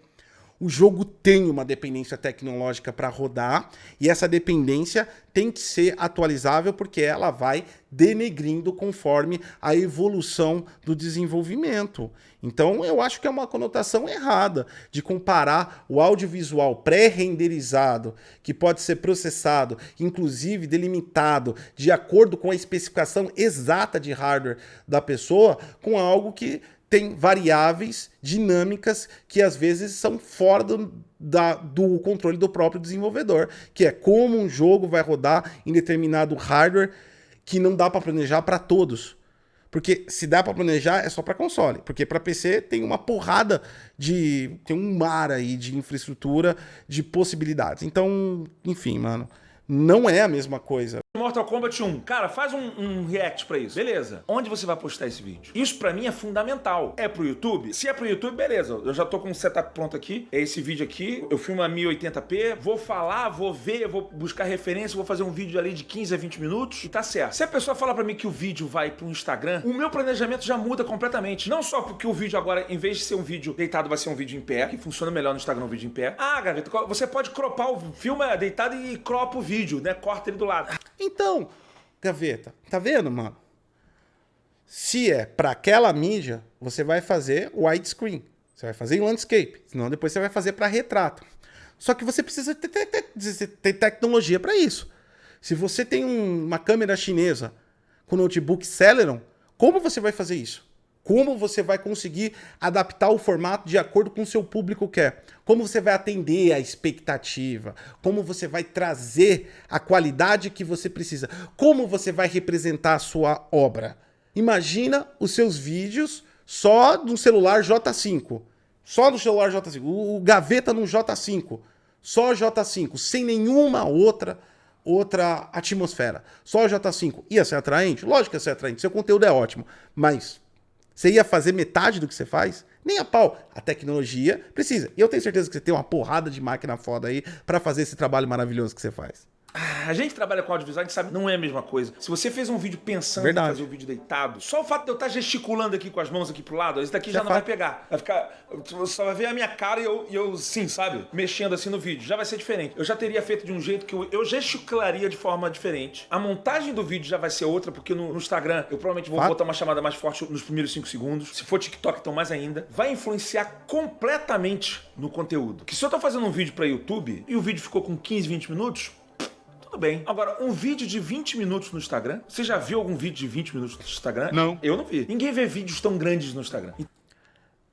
O jogo tem uma dependência tecnológica para rodar e essa dependência tem que ser atualizável porque ela vai denegrindo conforme a evolução do desenvolvimento. Então eu acho que é uma conotação errada de comparar o audiovisual pré-renderizado, que pode ser processado, inclusive delimitado de acordo com a especificação exata de hardware da pessoa, com algo que tem variáveis dinâmicas que às vezes são fora do controle do próprio desenvolvedor, que é como um jogo vai rodar em determinado hardware que não dá para planejar para todos. Porque se dá para planejar é só para console, porque para PC tem uma porrada tem um mar aí de infraestrutura, de possibilidades. Então, enfim, mano, não é a mesma coisa. Mortal Kombat 1. Cara, faz um react pra isso. Beleza. Onde você vai postar esse vídeo? Isso pra mim é fundamental. É pro YouTube? Se é pro YouTube, beleza. Eu já tô com um setup pronto aqui. É esse vídeo aqui. Eu filmo a 1080p. Vou falar, vou ver, vou buscar referência, vou fazer um vídeo ali de 15 a 20 minutos e tá certo. Se a pessoa falar pra mim que o vídeo vai pro Instagram, o meu planejamento já muda completamente. Não só porque o vídeo agora, em vez de ser um vídeo deitado, vai ser um vídeo em pé, que funciona melhor no Instagram um vídeo em pé. Ah, Gaveta, você pode cropar o filme deitado e cropa o vídeo, né? Corta ele do lado. Então, Gaveta, tá vendo, mano? Se é para aquela mídia, você vai fazer widescreen. Você vai fazer em landscape. Senão depois você vai fazer para retrato. Só que você precisa ter tecnologia para isso. Se você tem uma câmera chinesa com notebook Celeron, como você vai fazer isso? Como você vai conseguir adaptar o formato de acordo com o seu público quer? Como você vai atender a expectativa? Como você vai trazer a qualidade que você precisa? Como você vai representar a sua obra? Imagina os seus vídeos só de um celular J5. Só no celular J5. O Gaveta no J5. Só J5, sem nenhuma outra atmosfera. Só J5. Ia ser atraente? Lógico que ia ser atraente. Seu conteúdo é ótimo. Mas você ia fazer metade do que você faz? Nem a pau. A tecnologia precisa. E eu tenho certeza que você tem uma porrada de máquina foda aí pra fazer esse trabalho maravilhoso que você faz. A gente trabalha com audiovisual, a gente sabe, não é a mesma coisa. Se você fez um vídeo pensando em fazer um vídeo deitado, só o fato de eu estar gesticulando aqui com as mãos aqui pro lado, esse daqui já não vai pegar. Vai ficar. Você só vai ver a minha cara e eu sim, sabe? Mexendo assim no vídeo. Já vai ser diferente. Eu já teria feito de um jeito que eu gesticularia de forma diferente. A montagem do vídeo já vai ser outra, porque no Instagram eu provavelmente vou botar uma chamada mais forte nos primeiros 5 segundos. Se for TikTok, então mais ainda. Vai influenciar completamente no conteúdo. Que se eu tô fazendo um vídeo pra YouTube e o vídeo ficou com 15, 20 minutos, tudo bem. Agora, um vídeo de 20 minutos no Instagram? Você já viu algum vídeo de 20 minutos no Instagram? Não. Eu não vi. Ninguém vê vídeos tão grandes no Instagram.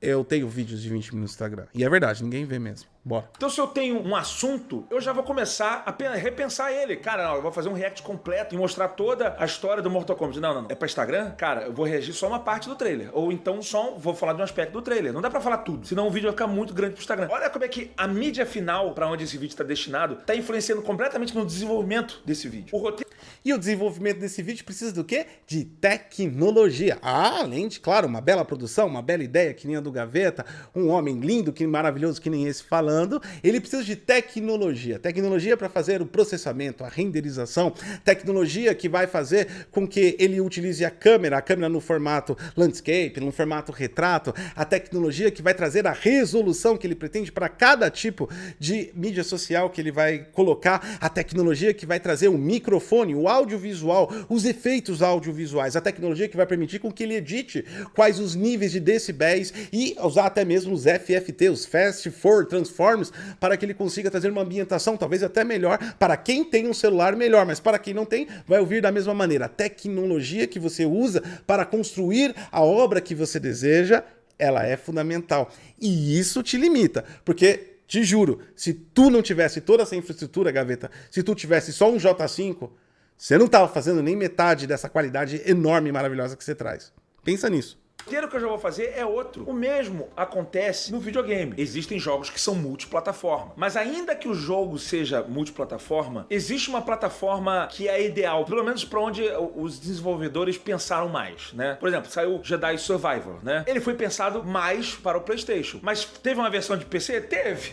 Eu tenho vídeos de 20 minutos no Instagram. E é verdade, ninguém vê mesmo. Bora. Então, se eu tenho um assunto, eu já vou começar a repensar ele. Cara, não, eu vou fazer um react completo e mostrar toda a história do Mortal Kombat. Não. É pra Instagram? Cara, eu vou reagir só uma parte do trailer. Ou então só vou falar de um aspecto do trailer. Não dá pra falar tudo, senão o vídeo vai ficar muito grande pro Instagram. Olha como é que a mídia final, pra onde esse vídeo tá destinado, tá influenciando completamente no desenvolvimento desse vídeo. O roteiro... E o desenvolvimento desse vídeo precisa do quê? De tecnologia. Além de, claro, uma bela produção, uma bela ideia que nem a do Gaveta, um homem lindo, que maravilhoso que nem esse falando, ele precisa de tecnologia. Tecnologia para fazer o processamento, a renderização, tecnologia que vai fazer com que ele utilize a câmera no formato landscape, no formato retrato, a tecnologia que vai trazer a resolução que ele pretende para cada tipo de mídia social que ele vai colocar, a tecnologia que vai trazer o microfone, o audiovisual, os efeitos audiovisuais, a tecnologia que vai permitir com que ele edite quais os níveis de decibéis e usar até mesmo os FFT, os Fast Forward Transforms, para que ele consiga trazer uma ambientação talvez até melhor para quem tem um celular melhor, mas para quem não tem, vai ouvir da mesma maneira. A tecnologia que você usa para construir a obra que você deseja, ela é fundamental. E isso te limita, porque, te juro, se tu não tivesse toda essa infraestrutura, Gaveta, se tu tivesse só um J5, você não estava fazendo nem metade dessa qualidade enorme e maravilhosa que você traz. Pensa nisso. O roteiro que eu já vou fazer é outro. O mesmo acontece no videogame. Existem jogos que são multiplataforma. Mas ainda que o jogo seja multiplataforma, existe uma plataforma que é ideal, pelo menos para onde os desenvolvedores pensaram mais, né? Por exemplo, saiu Jedi Survivor, né? Ele foi pensado mais para o PlayStation. Mas teve uma versão de PC? Teve.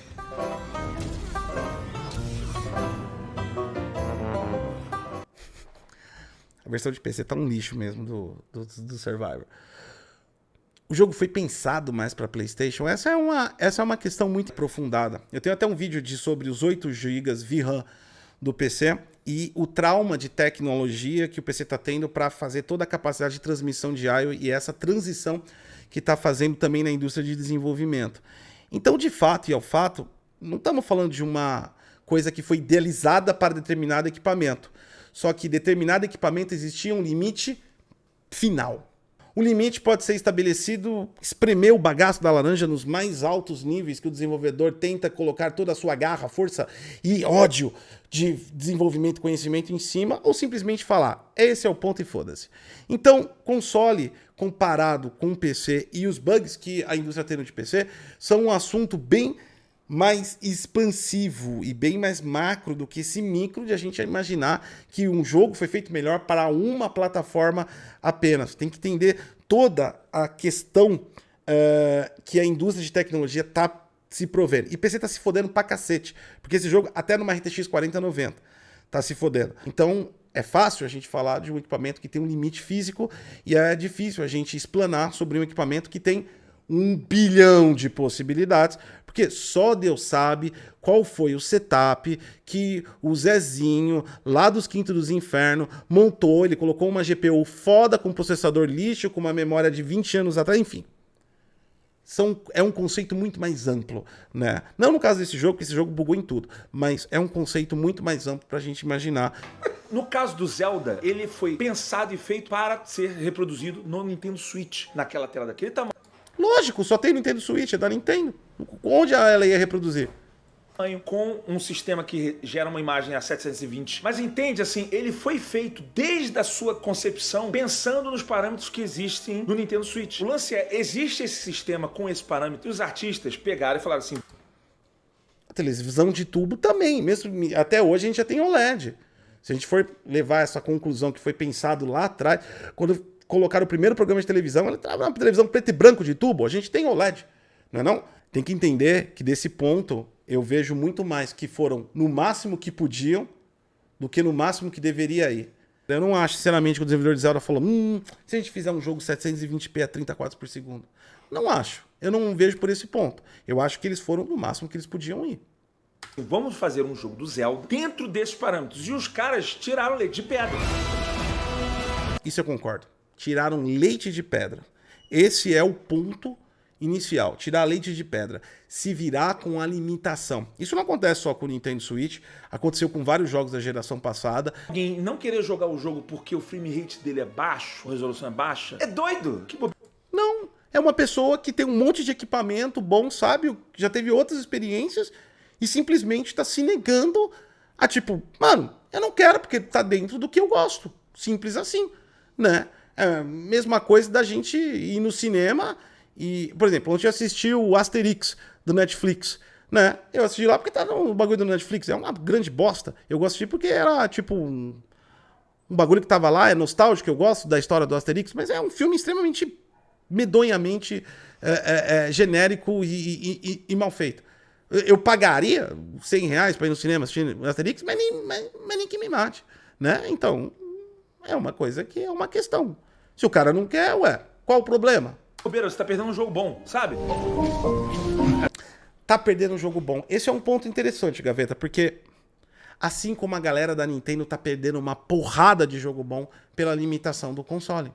A versão de PC tá um lixo mesmo do Survivor. O jogo foi pensado mais para PlayStation? Essa é uma questão muito aprofundada. Eu tenho até um vídeo sobre os 8 GB VRAM do PC e o trauma de tecnologia que o PC está tendo para fazer toda a capacidade de transmissão de I/O e essa transição que está fazendo também na indústria de desenvolvimento. Então, de fato e ao fato, não estamos falando de uma coisa que foi idealizada para determinado equipamento. Só que determinado equipamento existia um limite final. O limite pode ser estabelecido, espremer o bagaço da laranja nos mais altos níveis que o desenvolvedor tenta colocar toda a sua garra, força e ódio de desenvolvimento e conhecimento em cima, ou simplesmente falar, esse é o ponto e foda-se. Então, console comparado com o PC e os bugs que a indústria tem no de PC são um assunto bem mais expansivo e bem mais macro do que esse micro de a gente imaginar que um jogo foi feito melhor para uma plataforma apenas. Tem que entender toda a questão que a indústria de tecnologia está se provendo. E PC tá se fodendo pra cacete, porque esse jogo, até numa RTX 4090, tá se fodendo. Então, é fácil a gente falar de um equipamento que tem um limite físico e é difícil a gente explanar sobre um equipamento que tem 1 bilhão de possibilidades, porque só Deus sabe qual foi o setup que o Zezinho, lá dos Quintos dos Infernos, montou. Ele colocou uma GPU foda com processador lixo, com uma memória de 20 anos atrás, enfim. É um conceito muito mais amplo, né? Não no caso desse jogo, porque esse jogo bugou em tudo, mas é um conceito muito mais amplo pra gente imaginar. No caso do Zelda, ele foi pensado e feito para ser reproduzido no Nintendo Switch, naquela tela daquele tamanho. Lógico, só tem Nintendo Switch, é da Nintendo. Onde ela ia reproduzir? com um sistema que gera uma imagem a 720. Mas entende, assim, ele foi feito desde a sua concepção pensando nos parâmetros que existem no Nintendo Switch. O lance é, existe esse sistema com esse parâmetro e os artistas pegaram e falaram assim... A televisão de tubo também, mesmo até hoje a gente já tem OLED. Se a gente for levar essa conclusão que foi pensado lá atrás, quando colocaram o primeiro programa de televisão, ele estava na televisão preto e branco de tubo, a gente tem OLED, não é não? Tem que entender que desse ponto eu vejo muito mais que foram no máximo que podiam do que no máximo que deveria ir. Eu não acho, sinceramente, que o desenvolvedor de Zelda falou se a gente fizer um jogo 720p a 30 quadros por segundo. Não acho. Eu não vejo por esse ponto. Eu acho que eles foram no máximo que eles podiam ir. Vamos fazer um jogo do Zelda dentro desses parâmetros. E os caras tiraram leite de pedra. Isso eu concordo. Tiraram leite de pedra. Esse é o ponto inicial. Tirar leite de pedra. Se virar com a limitação. Isso não acontece só com o Nintendo Switch. Aconteceu com vários jogos da geração passada. Alguém não querer jogar o jogo porque o frame rate dele é baixo, a resolução é baixa, é doido. Não. É uma pessoa que tem um monte de equipamento bom, sabe? Já teve outras experiências e simplesmente está se negando a tipo, mano, eu não quero porque tá dentro do que eu gosto. Simples assim, né? É a mesma coisa da gente ir no cinema e, por exemplo, ontem eu assisti o Asterix do Netflix, né? Eu assisti lá porque tá no bagulho do Netflix, é uma grande bosta. Eu assisti porque era tipo um bagulho que tava lá, é nostálgico, eu gosto da história do Asterix, mas é um filme extremamente medonhamente genérico e mal feito. Eu pagaria R$100 pra ir no cinema assistir Asterix, mas nem que me mate, né? Então, é uma coisa que é uma questão. Se o cara não quer, qual o problema? Bobeira, você tá perdendo um jogo bom, sabe? Tá perdendo um jogo bom. Esse é um ponto interessante, Gaveta, porque assim como a galera da Nintendo tá perdendo uma porrada de jogo bom pela limitação do console.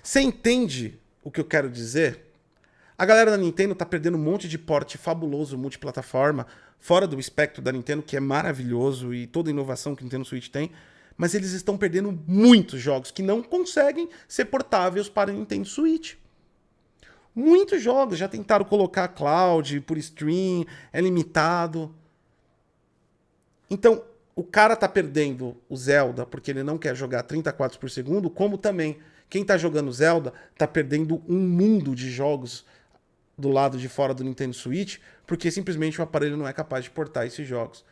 Você entende o que eu quero dizer? A galera da Nintendo tá perdendo um monte de porte fabuloso multiplataforma, fora do espectro da Nintendo, que é maravilhoso, e toda a inovação que o Nintendo Switch tem, mas eles estão perdendo muitos jogos que não conseguem ser portáveis para o Nintendo Switch. Muitos jogos já tentaram colocar cloud por stream, é limitado. Então, o cara tá perdendo o Zelda porque ele não quer jogar 30 quadros por segundo, como também quem tá jogando Zelda tá perdendo um mundo de jogos do lado de fora do Nintendo Switch, porque simplesmente o aparelho não é capaz de portar esses jogos.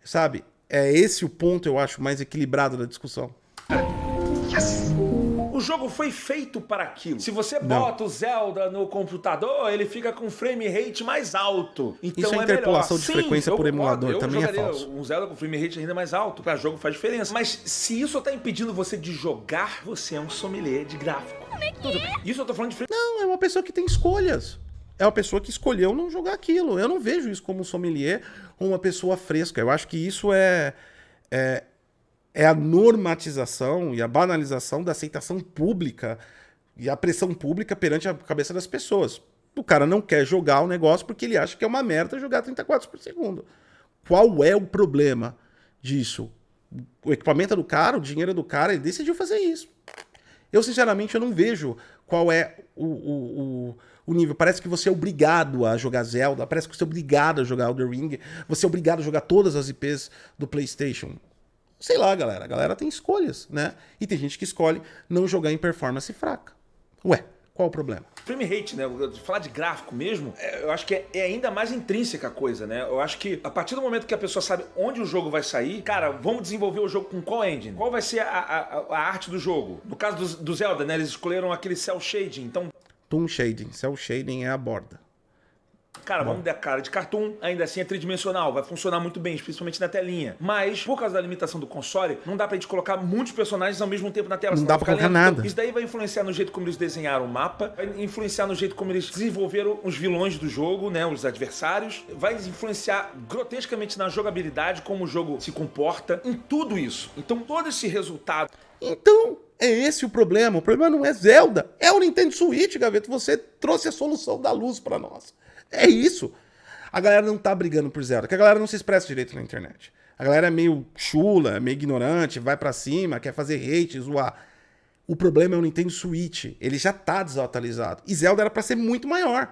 Sabe? É esse o ponto, eu acho, mais equilibrado da discussão. Yes! O jogo foi feito para aquilo. Se você bota o Zelda no computador, ele fica com frame rate mais alto. Então isso é interpolação de frequência por emulador, também é falso. Um Zelda com frame rate ainda mais alto. Para jogo faz diferença. Mas se isso tá impedindo você de jogar, você é um sommelier de gráfico. Tudo bem. Isso eu tô falando de frame. Não, é uma pessoa que tem escolhas. É uma pessoa que escolheu não jogar aquilo. Eu não vejo isso como um sommelier ou uma pessoa fresca. Eu acho que isso é a normatização e a banalização da aceitação pública e a pressão pública perante a cabeça das pessoas. O cara não quer jogar o negócio porque ele acha que é uma merda jogar 30 quadros por segundo. Qual é o problema disso? O equipamento é do cara, o dinheiro é do cara, ele decidiu fazer isso. Eu, sinceramente, eu não vejo qual é o nível. Parece que você é obrigado a jogar Zelda, parece que você é obrigado a jogar Elden Ring, você é obrigado a jogar todas as IPs do PlayStation. Sei lá, galera. A galera tem escolhas, né? E tem gente que escolhe não jogar em performance fraca. Ué, qual o problema? Frame rate, né? Falar de gráfico mesmo, eu acho que é ainda mais intrínseca a coisa, né? Eu acho que a partir do momento que a pessoa sabe onde o jogo vai sair, cara, vamos desenvolver o jogo com qual engine? Qual vai ser a arte do jogo? No caso do Zelda, né? Eles escolheram aquele cel shading, então... Toon shading. Cel shading é a borda. Cara, vamos dar cara de cartoon, ainda assim é tridimensional, vai funcionar muito bem, principalmente na telinha. Mas, por causa da limitação do console, não dá pra gente colocar muitos personagens ao mesmo tempo na tela. Não dá pra colocar nada. Isso daí vai influenciar no jeito como eles desenharam o mapa, vai influenciar no jeito como eles desenvolveram os vilões do jogo, né, os adversários, vai influenciar grotescamente na jogabilidade, como o jogo se comporta, em tudo isso. Então, todo esse resultado... Então, é esse o problema. O problema não é Zelda, é o Nintendo Switch, Gaveta. Você trouxe a solução da luz pra nós. É isso. A galera não tá brigando por Zelda, porque a galera não se expressa direito na internet. A galera é meio chula, meio ignorante, vai pra cima, quer fazer hate, zoar. O problema é o Nintendo Switch. Ele já tá desatualizado. E Zelda era pra ser muito maior.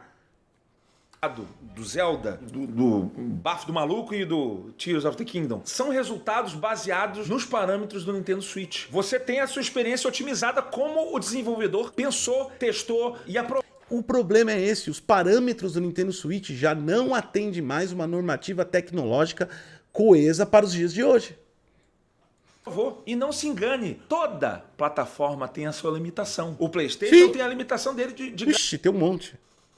do Zelda, do Bafo do Maluco e do Tears of the Kingdom, são resultados baseados nos parâmetros do Nintendo Switch. Você tem a sua experiência otimizada como o desenvolvedor pensou, testou e aprovou. O problema é esse, os parâmetros do Nintendo Switch já não atendem mais uma normativa tecnológica coesa para os dias de hoje. E não se engane, toda plataforma tem a sua limitação. O PlayStation tem a limitação dele de Ixi, tem um monte.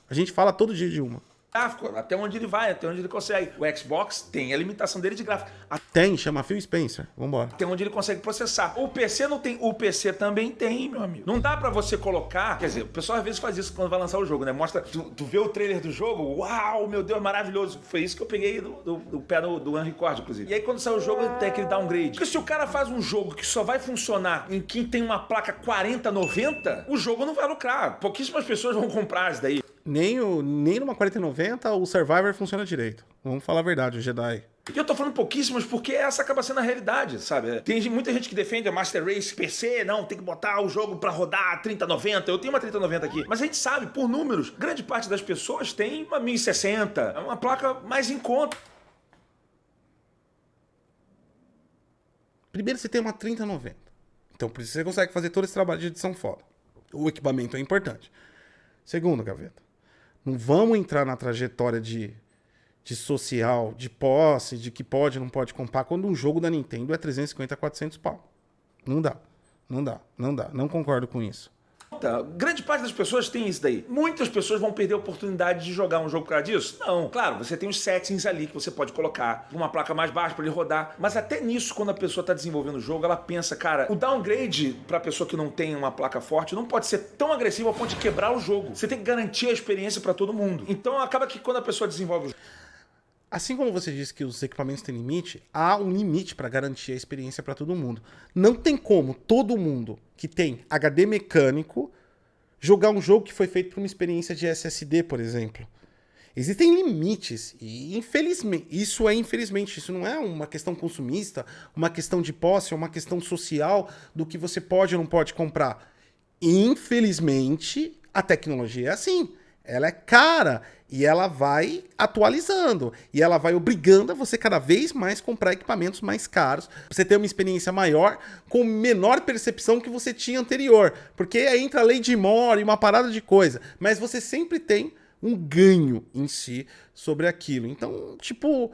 A gente fala todo dia de uma. gráfico, até onde ele vai, até onde ele consegue. O Xbox tem a limitação dele de gráfico. Tem, chama Phil Spencer. Vambora. Até onde ele consegue processar. O PC não tem. O PC também tem, meu amigo. Não dá pra você colocar... Quer dizer, o pessoal às vezes faz isso quando vai lançar o jogo, né? Mostra... Tu vê o trailer do jogo, uau, meu Deus, maravilhoso. Foi isso que eu peguei do pé do Unrecord, inclusive. E aí quando sai o jogo, ele tem aquele downgrade. Porque se o cara faz um jogo que só vai funcionar em quem tem uma placa 4090, o jogo não vai lucrar. Pouquíssimas pessoas vão comprar isso daí. Nem numa 4090 o Survivor funciona direito. Vamos falar a verdade, o Jedi. E eu tô falando pouquíssimas porque essa acaba sendo a realidade, sabe? Tem muita gente que defende a Master Race PC, não, tem que botar o jogo pra rodar 3090. Eu tenho uma 3090 aqui. Mas a gente sabe, por números, grande parte das pessoas tem uma 1060, é uma placa mais em conta. Primeiro, você tem uma 3090. Então, por isso você consegue fazer todo esse trabalho de edição foda. O equipamento é importante. Segundo, Gaveta, não vamos entrar na trajetória de social, de posse, de que pode, não pode comprar, quando um jogo da Nintendo é 350, 400 pau. Não dá. Não dá. Não dá. Não concordo com isso. Grande parte das pessoas tem isso daí. Muitas pessoas vão perder a oportunidade de jogar um jogo por causa disso? Não. Claro, você tem os settings ali que você pode colocar uma placa mais baixa para ele rodar. Mas até nisso, quando a pessoa está desenvolvendo o jogo, ela pensa, cara, o downgrade para a pessoa que não tem uma placa forte não pode ser tão agressivo ao ponto de quebrar o jogo. Você tem que garantir a experiência para todo mundo. Então acaba que quando a pessoa desenvolve o jogo... Assim como você disse que os equipamentos têm limite, há um limite para garantir a experiência para todo mundo. Não tem como todo mundo que tem HD mecânico jogar um jogo que foi feito por uma experiência de SSD, por exemplo. Existem limites e infelizmente, isso não é uma questão consumista, uma questão de posse, é uma questão social do que você pode ou não pode comprar. Infelizmente, a tecnologia é assim. Ela é cara e ela vai atualizando. E ela vai obrigando a você cada vez mais comprar equipamentos mais caros. Pra você ter uma experiência maior com menor percepção que você tinha anterior. Porque aí entra a lei de Moore e uma parada de coisa. Mas você sempre tem um ganho em si sobre aquilo. Então, tipo,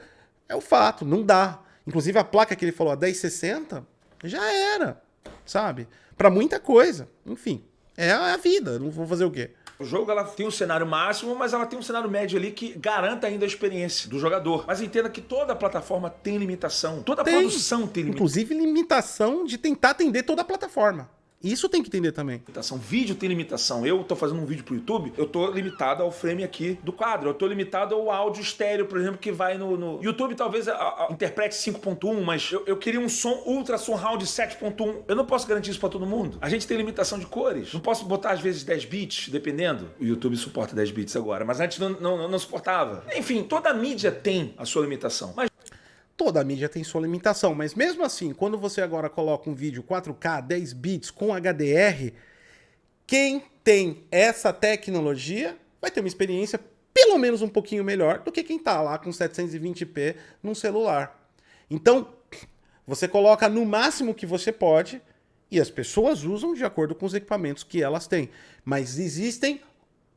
é o fato, não dá. Inclusive a placa que ele falou, a 1060, já era, sabe? Pra muita coisa. Enfim, é a vida, não vou fazer o quê? O jogo ela tem um cenário máximo, mas ela tem um cenário médio ali que garanta ainda a experiência do jogador. Mas entenda que toda plataforma tem limitação. Toda produção tem limitação. Inclusive limitação de tentar atender toda a plataforma. Isso tem que entender também. Limitação. Vídeo tem limitação. Eu tô fazendo um vídeo pro YouTube, eu tô limitado ao frame aqui do quadro. Eu tô limitado ao áudio estéreo, por exemplo, que vai no YouTube talvez interprete 5.1, mas eu queria um som ultra surround 7.1. Eu não posso garantir isso pra todo mundo. A gente tem limitação de cores. Não posso botar às vezes 10 bits, dependendo. O YouTube suporta 10 bits agora, mas antes não suportava. Enfim, toda mídia tem a sua limitação. Mas toda a mídia tem sua limitação, mas mesmo assim, quando você agora coloca um vídeo 4K, 10 bits com HDR, quem tem essa tecnologia vai ter uma experiência pelo menos um pouquinho melhor do que quem tá lá com 720p num celular. Então, você coloca no máximo que você pode e as pessoas usam de acordo com os equipamentos que elas têm. Mas existem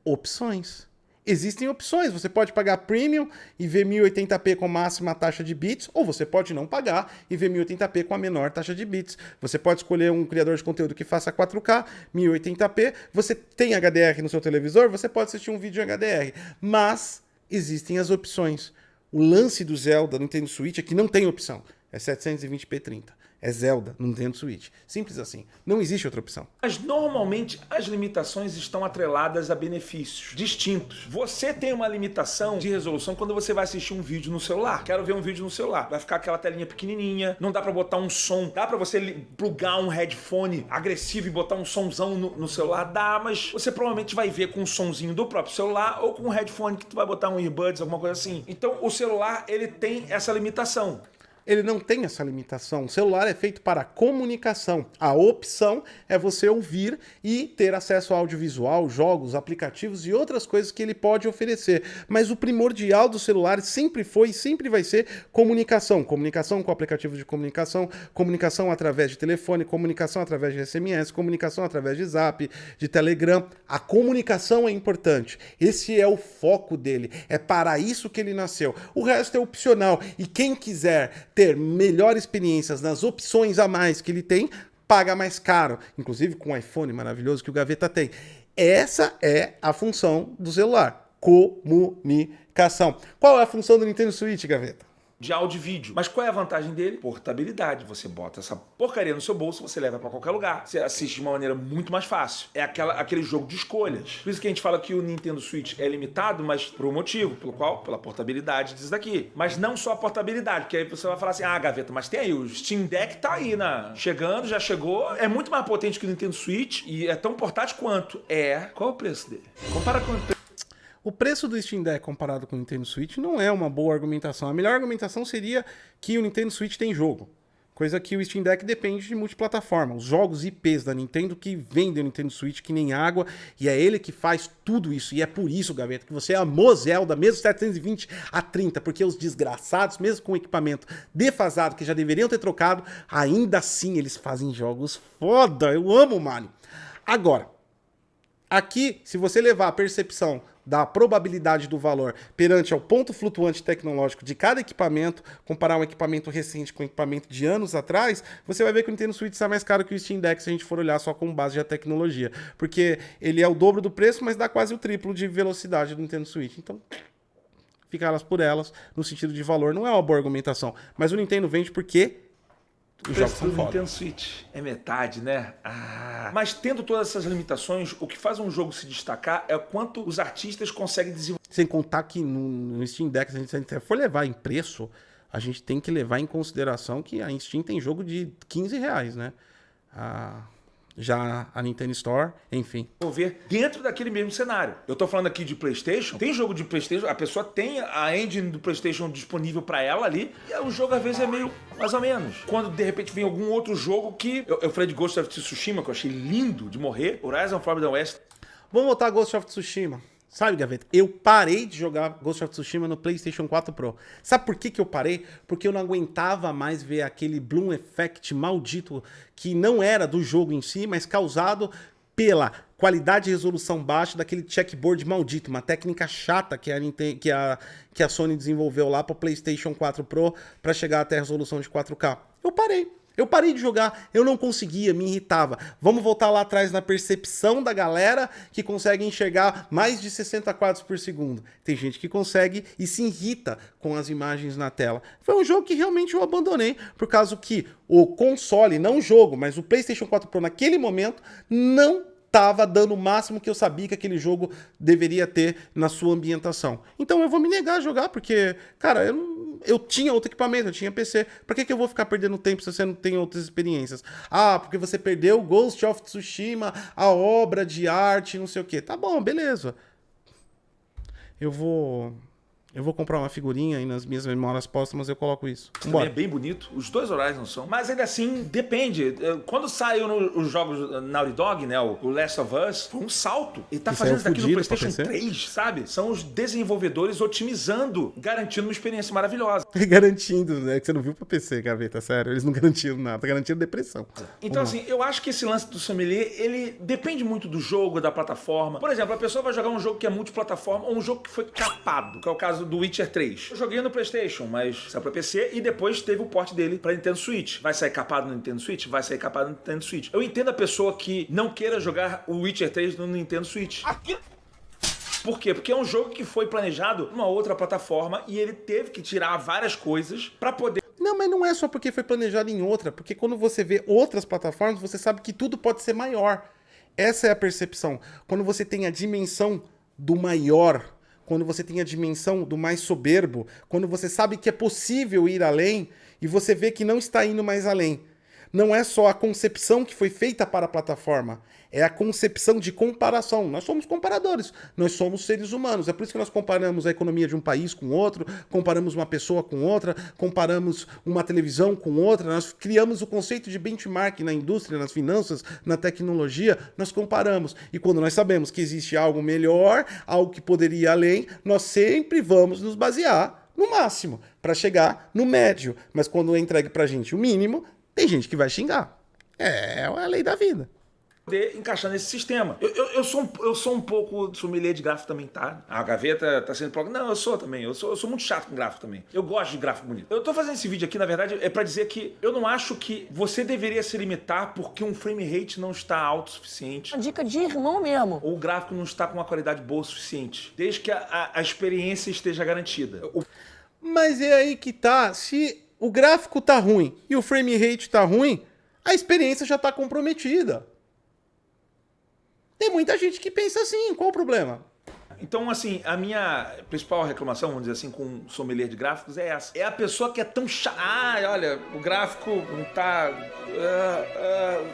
opções. Existem opções, você pode pagar premium e ver 1080p com máxima taxa de bits, ou você pode não pagar e ver 1080p com a menor taxa de bits. Você pode escolher um criador de conteúdo que faça 4K, 1080p, você tem HDR no seu televisor, você pode assistir um vídeo em HDR, mas existem as opções. O lance do Zelda no Nintendo Switch é que não tem opção, é 720p 30. É Zelda no Nintendo Switch. Simples assim. Não existe outra opção. Mas normalmente as limitações estão atreladas a benefícios distintos. Você tem uma limitação de resolução quando você vai assistir um vídeo no celular. Quero ver um vídeo no celular. Vai ficar aquela telinha pequenininha, não dá pra botar um som. Dá pra você plugar um headphone agressivo e botar um somzão no celular? Dá, mas você provavelmente vai ver com um somzinho do próprio celular ou com um headphone que tu vai botar um earbuds, alguma coisa assim. Então o celular, ele tem essa limitação. ele não tem essa limitação. O celular é feito para comunicação. A opção é você ouvir e ter acesso ao audiovisual, jogos, aplicativos e outras coisas que ele pode oferecer. Mas o primordial do celular sempre foi e sempre vai ser comunicação. Comunicação com aplicativos de comunicação, comunicação através de telefone, comunicação através de SMS, comunicação através de Zap, de Telegram. A comunicação é importante. Esse é o foco dele. É para isso que ele nasceu. O resto é opcional. E quem quiser ter melhores experiências nas opções a mais que ele tem, paga mais caro. Inclusive com o iPhone maravilhoso que o Gaveta tem. Essa é a função do celular. Comunicação. Qual é a função do Nintendo Switch, Gaveta? De áudio e vídeo. Mas qual é a vantagem dele? Portabilidade. Você bota essa porcaria no seu bolso, você leva pra qualquer lugar. Você assiste de uma maneira muito mais fácil. É aquele jogo de escolhas. Por isso que a gente fala que o Nintendo Switch é limitado, mas por um motivo. Pelo qual? Pela portabilidade disso daqui. Mas não só a portabilidade, porque aí você vai falar assim, Gaveta, mas tem aí, o Steam Deck tá aí, chegando, já chegou. É muito mais potente que o Nintendo Switch e é tão portátil quanto. Qual é o preço dele? Compara com o preço do Steam Deck comparado com o Nintendo Switch não é uma boa argumentação. A melhor argumentação seria que o Nintendo Switch tem jogo. Coisa que o Steam Deck depende de multiplataforma. Os jogos IPs da Nintendo que vendem o Nintendo Switch que nem água. E é ele que faz tudo isso. E é por isso, Gaveta, que você amou Zelda, mesmo 720 a 30. Porque os desgraçados, mesmo com equipamento defasado, que já deveriam ter trocado, ainda assim eles fazem jogos foda. Eu amo o Mario. Agora, aqui, se você levar a percepção da probabilidade do valor perante ao ponto flutuante tecnológico de cada equipamento, comparar um equipamento recente com um equipamento de anos atrás, você vai ver que o Nintendo Switch está mais caro que o Steam Deck se a gente for olhar só com base de tecnologia. Porque ele é o dobro do preço, mas dá quase o triplo de velocidade do Nintendo Switch. Então, fica elas por elas, no sentido de valor, não é uma boa argumentação. Mas o Nintendo vende porque o preço do Nintendo Switch é metade, né? Mas tendo todas essas limitações, o que faz um jogo se destacar é o quanto os artistas conseguem desenvolver. Sem contar que no Steam Deck, se a gente for levar em preço, a gente tem que levar em consideração que a Steam tem jogo de R$15, né? Já a Nintendo Store, enfim. Vou ver dentro daquele mesmo cenário. Eu tô falando aqui de PlayStation. Tem jogo de PlayStation, a pessoa tem a engine do PlayStation disponível pra ela ali, e o jogo às vezes é meio mais ou menos. Quando de repente vem algum outro jogo que... Eu falei de Ghost of Tsushima, que eu achei lindo de morrer. Horizon Forbidden West. Vamos voltar a Ghost of Tsushima. Sabe, Gaveta, eu parei de jogar Ghost of Tsushima no PlayStation 4 Pro. Sabe por que eu parei? Porque eu não aguentava mais ver aquele Bloom Effect maldito que não era do jogo em si, mas causado pela qualidade e resolução baixa daquele checkboard maldito, uma técnica chata que a Sony desenvolveu lá para o PlayStation 4 Pro para chegar até a resolução de 4K. Eu parei de jogar, eu não conseguia, me irritava. Vamos voltar lá atrás na percepção da galera que consegue enxergar mais de 60 quadros por segundo. Tem gente que consegue e se irrita com as imagens na tela. Foi um jogo que realmente eu abandonei, por causa que o console, não o jogo, mas o PlayStation 4 Pro naquele momento não estava dando o máximo que eu sabia que aquele jogo deveria ter na sua ambientação. Então eu vou me negar a jogar, porque, cara, eu tinha outro equipamento, eu tinha PC. Pra que eu vou ficar perdendo tempo se você não tem outras experiências? Porque você perdeu Ghost of Tsushima, a obra de arte, não sei o quê. Tá bom, beleza. Eu vou comprar uma figurinha e nas minhas memórias póstumas eu coloco isso. Também é bem bonito. Os dois Horizon são. Mas ainda assim, depende. Quando saiu os jogos Naughty Dog, né? O Last of Us, foi um salto. Ele tá fazendo isso aqui no PlayStation 3, sabe? São os desenvolvedores otimizando, garantindo uma experiência maravilhosa. Garantindo, né? Que você não viu pra PC, Gaveta, sério. Eles não garantiram nada, garantiram depressão. Então, assim, eu acho que esse lance do sommelier, ele depende muito do jogo, da plataforma. Por exemplo, a pessoa vai jogar um jogo que é multiplataforma ou um jogo que foi capado, que é o caso do Witcher 3. Eu joguei no PlayStation, mas saiu pra PC e depois teve o port dele pra Nintendo Switch. Vai sair capado no Nintendo Switch? Vai sair capado no Nintendo Switch. Eu entendo a pessoa que não queira jogar o Witcher 3 no Nintendo Switch. Por quê? Porque é um jogo que foi planejado numa outra plataforma e ele teve que tirar várias coisas pra poder... Não, mas não é só porque foi planejado em outra, porque quando você vê outras plataformas, você sabe que tudo pode ser maior. Essa é a percepção. Quando você tem a dimensão do maior, quando você tem a dimensão do mais soberbo, quando você sabe que é possível ir além e você vê que não está indo mais além. não é só a concepção que foi feita para a plataforma, é a concepção de comparação. Nós somos comparadores, nós somos seres humanos. É por isso que nós comparamos a economia de um país com outro, comparamos uma pessoa com outra, comparamos uma televisão com outra, nós criamos o conceito de benchmark na indústria, nas finanças, na tecnologia, nós comparamos. E quando nós sabemos que existe algo melhor, algo que poderia ir além, nós sempre vamos nos basear no máximo, para chegar no médio. Mas quando é entregue pra gente o mínimo, tem gente que vai xingar. É a lei da vida. Poder encaixar nesse sistema. Eu sou um pouco sommelier de gráfico também, tá? A Gaveta tá sendo... Não, eu sou também. Eu sou muito chato com gráfico também. Eu gosto de gráfico bonito. Eu tô fazendo esse vídeo aqui, na verdade, é pra dizer que eu não acho que você deveria se limitar porque um frame rate não está alto o suficiente. Uma dica de irmão mesmo. Ou o gráfico não está com uma qualidade boa o suficiente. Desde que a experiência esteja garantida. Mas é aí que tá. Se o gráfico tá ruim e o frame rate tá ruim, a experiência já tá comprometida. Tem muita gente que pensa assim, qual o problema? Então, assim, a minha principal reclamação, vamos dizer assim, com um sommelier de gráficos é essa. É a pessoa que é tão chata. Olha, o gráfico não tá...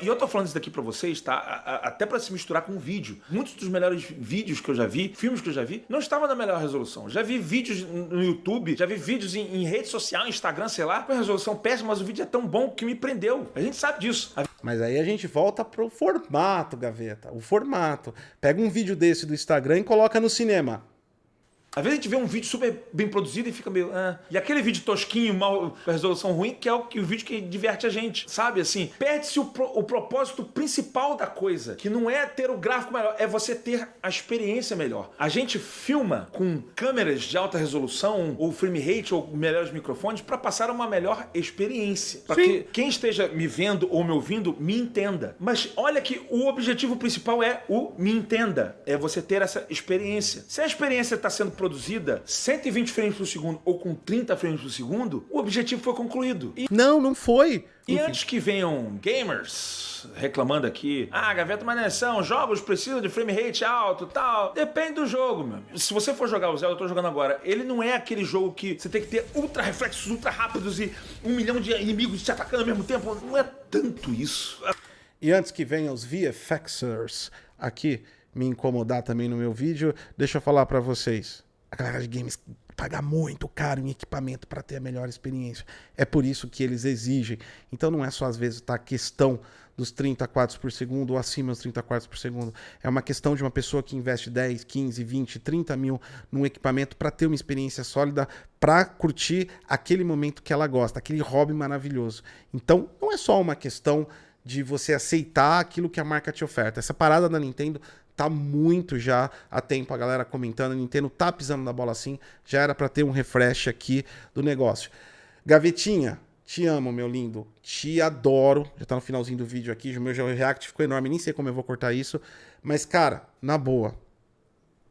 E eu tô falando isso daqui pra vocês, tá? Até pra se misturar com o vídeo. Muitos dos melhores vídeos que eu já vi, filmes que eu já vi, não estavam na melhor resolução. Já vi vídeos no YouTube, já vi vídeos em rede social, Instagram, sei lá, com resolução péssima, mas o vídeo é tão bom que me prendeu. A gente sabe disso. Mas aí a gente volta pro formato, Gaveta. O formato. Pega um vídeo desse do Instagram e coloca no cinema. Às vezes a gente vê um vídeo super bem produzido e fica meio... E aquele vídeo tosquinho, mal, com a resolução ruim, que é o vídeo que diverte a gente, sabe? Assim, perde-se o propósito principal da coisa, que não é ter o gráfico melhor, é você ter a experiência melhor. A gente filma com câmeras de alta resolução, ou frame rate, ou melhores microfones, para passar uma melhor experiência. Para que quem esteja me vendo ou me ouvindo, me entenda. Mas olha que o objetivo principal é o me entenda. É você ter essa experiência. Se a experiência está sendo produzida 120 frames por segundo ou com 30 frames por segundo, o objetivo foi concluído. Não foi. E antes que venham gamers reclamando aqui, Gaveta Maneção, jogos precisam de frame rate alto e tal. Depende do jogo, meu amigo. Se você for jogar o Zelda, eu tô jogando agora, ele não é aquele jogo que você tem que ter ultra reflexos, ultra rápidos e 1 milhão de inimigos te atacando ao mesmo tempo. Não é tanto isso. E antes que venham os VFXers aqui me incomodar também no meu vídeo, deixa eu falar pra vocês. A galera de games paga muito caro em equipamento para ter a melhor experiência. É por isso que eles exigem. Então não é só às vezes a questão dos 30 quadros por segundo ou acima dos 30 quadros por segundo. É uma questão de uma pessoa que investe 10, 15, 20, 30 mil num equipamento para ter uma experiência sólida, para curtir aquele momento que ela gosta, aquele hobby maravilhoso. Então não é só uma questão de você aceitar aquilo que a marca te oferta. Essa parada da Nintendo tá muito já há tempo, a galera comentando, a Nintendo tá pisando na bola assim, já era para ter um refresh aqui do negócio. Gavetinha, te amo, meu lindo, te adoro, já tá no finalzinho do vídeo aqui, o meu react ficou enorme, nem sei como eu vou cortar isso, mas cara, na boa,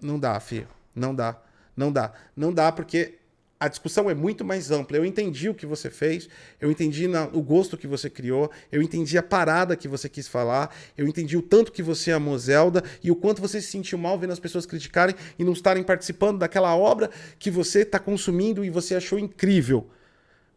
não dá, filho, não dá porque a discussão é muito mais ampla. Eu entendi o que você fez, eu entendi o gosto que você criou, eu entendi a parada que você quis falar, eu entendi o tanto que você amou Zelda e o quanto você se sentiu mal vendo as pessoas criticarem e não estarem participando daquela obra que você está consumindo e você achou incrível.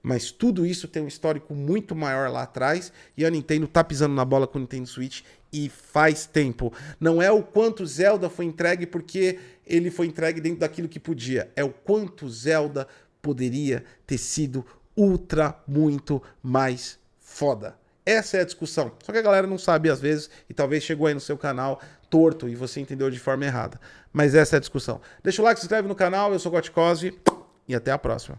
Mas tudo isso tem um histórico muito maior lá atrás e a Nintendo tá pisando na bola com o Nintendo Switch e faz tempo. Não é o quanto Zelda foi entregue porque ele foi entregue dentro daquilo que podia. É o quanto Zelda poderia ter sido ultra muito mais foda. Essa é a discussão. Só que a galera não sabe às vezes e talvez chegou aí no seu canal torto e você entendeu de forma errada. Mas essa é a discussão. Deixa o like, se inscreve no canal. Eu sou o Gotcosve e até a próxima.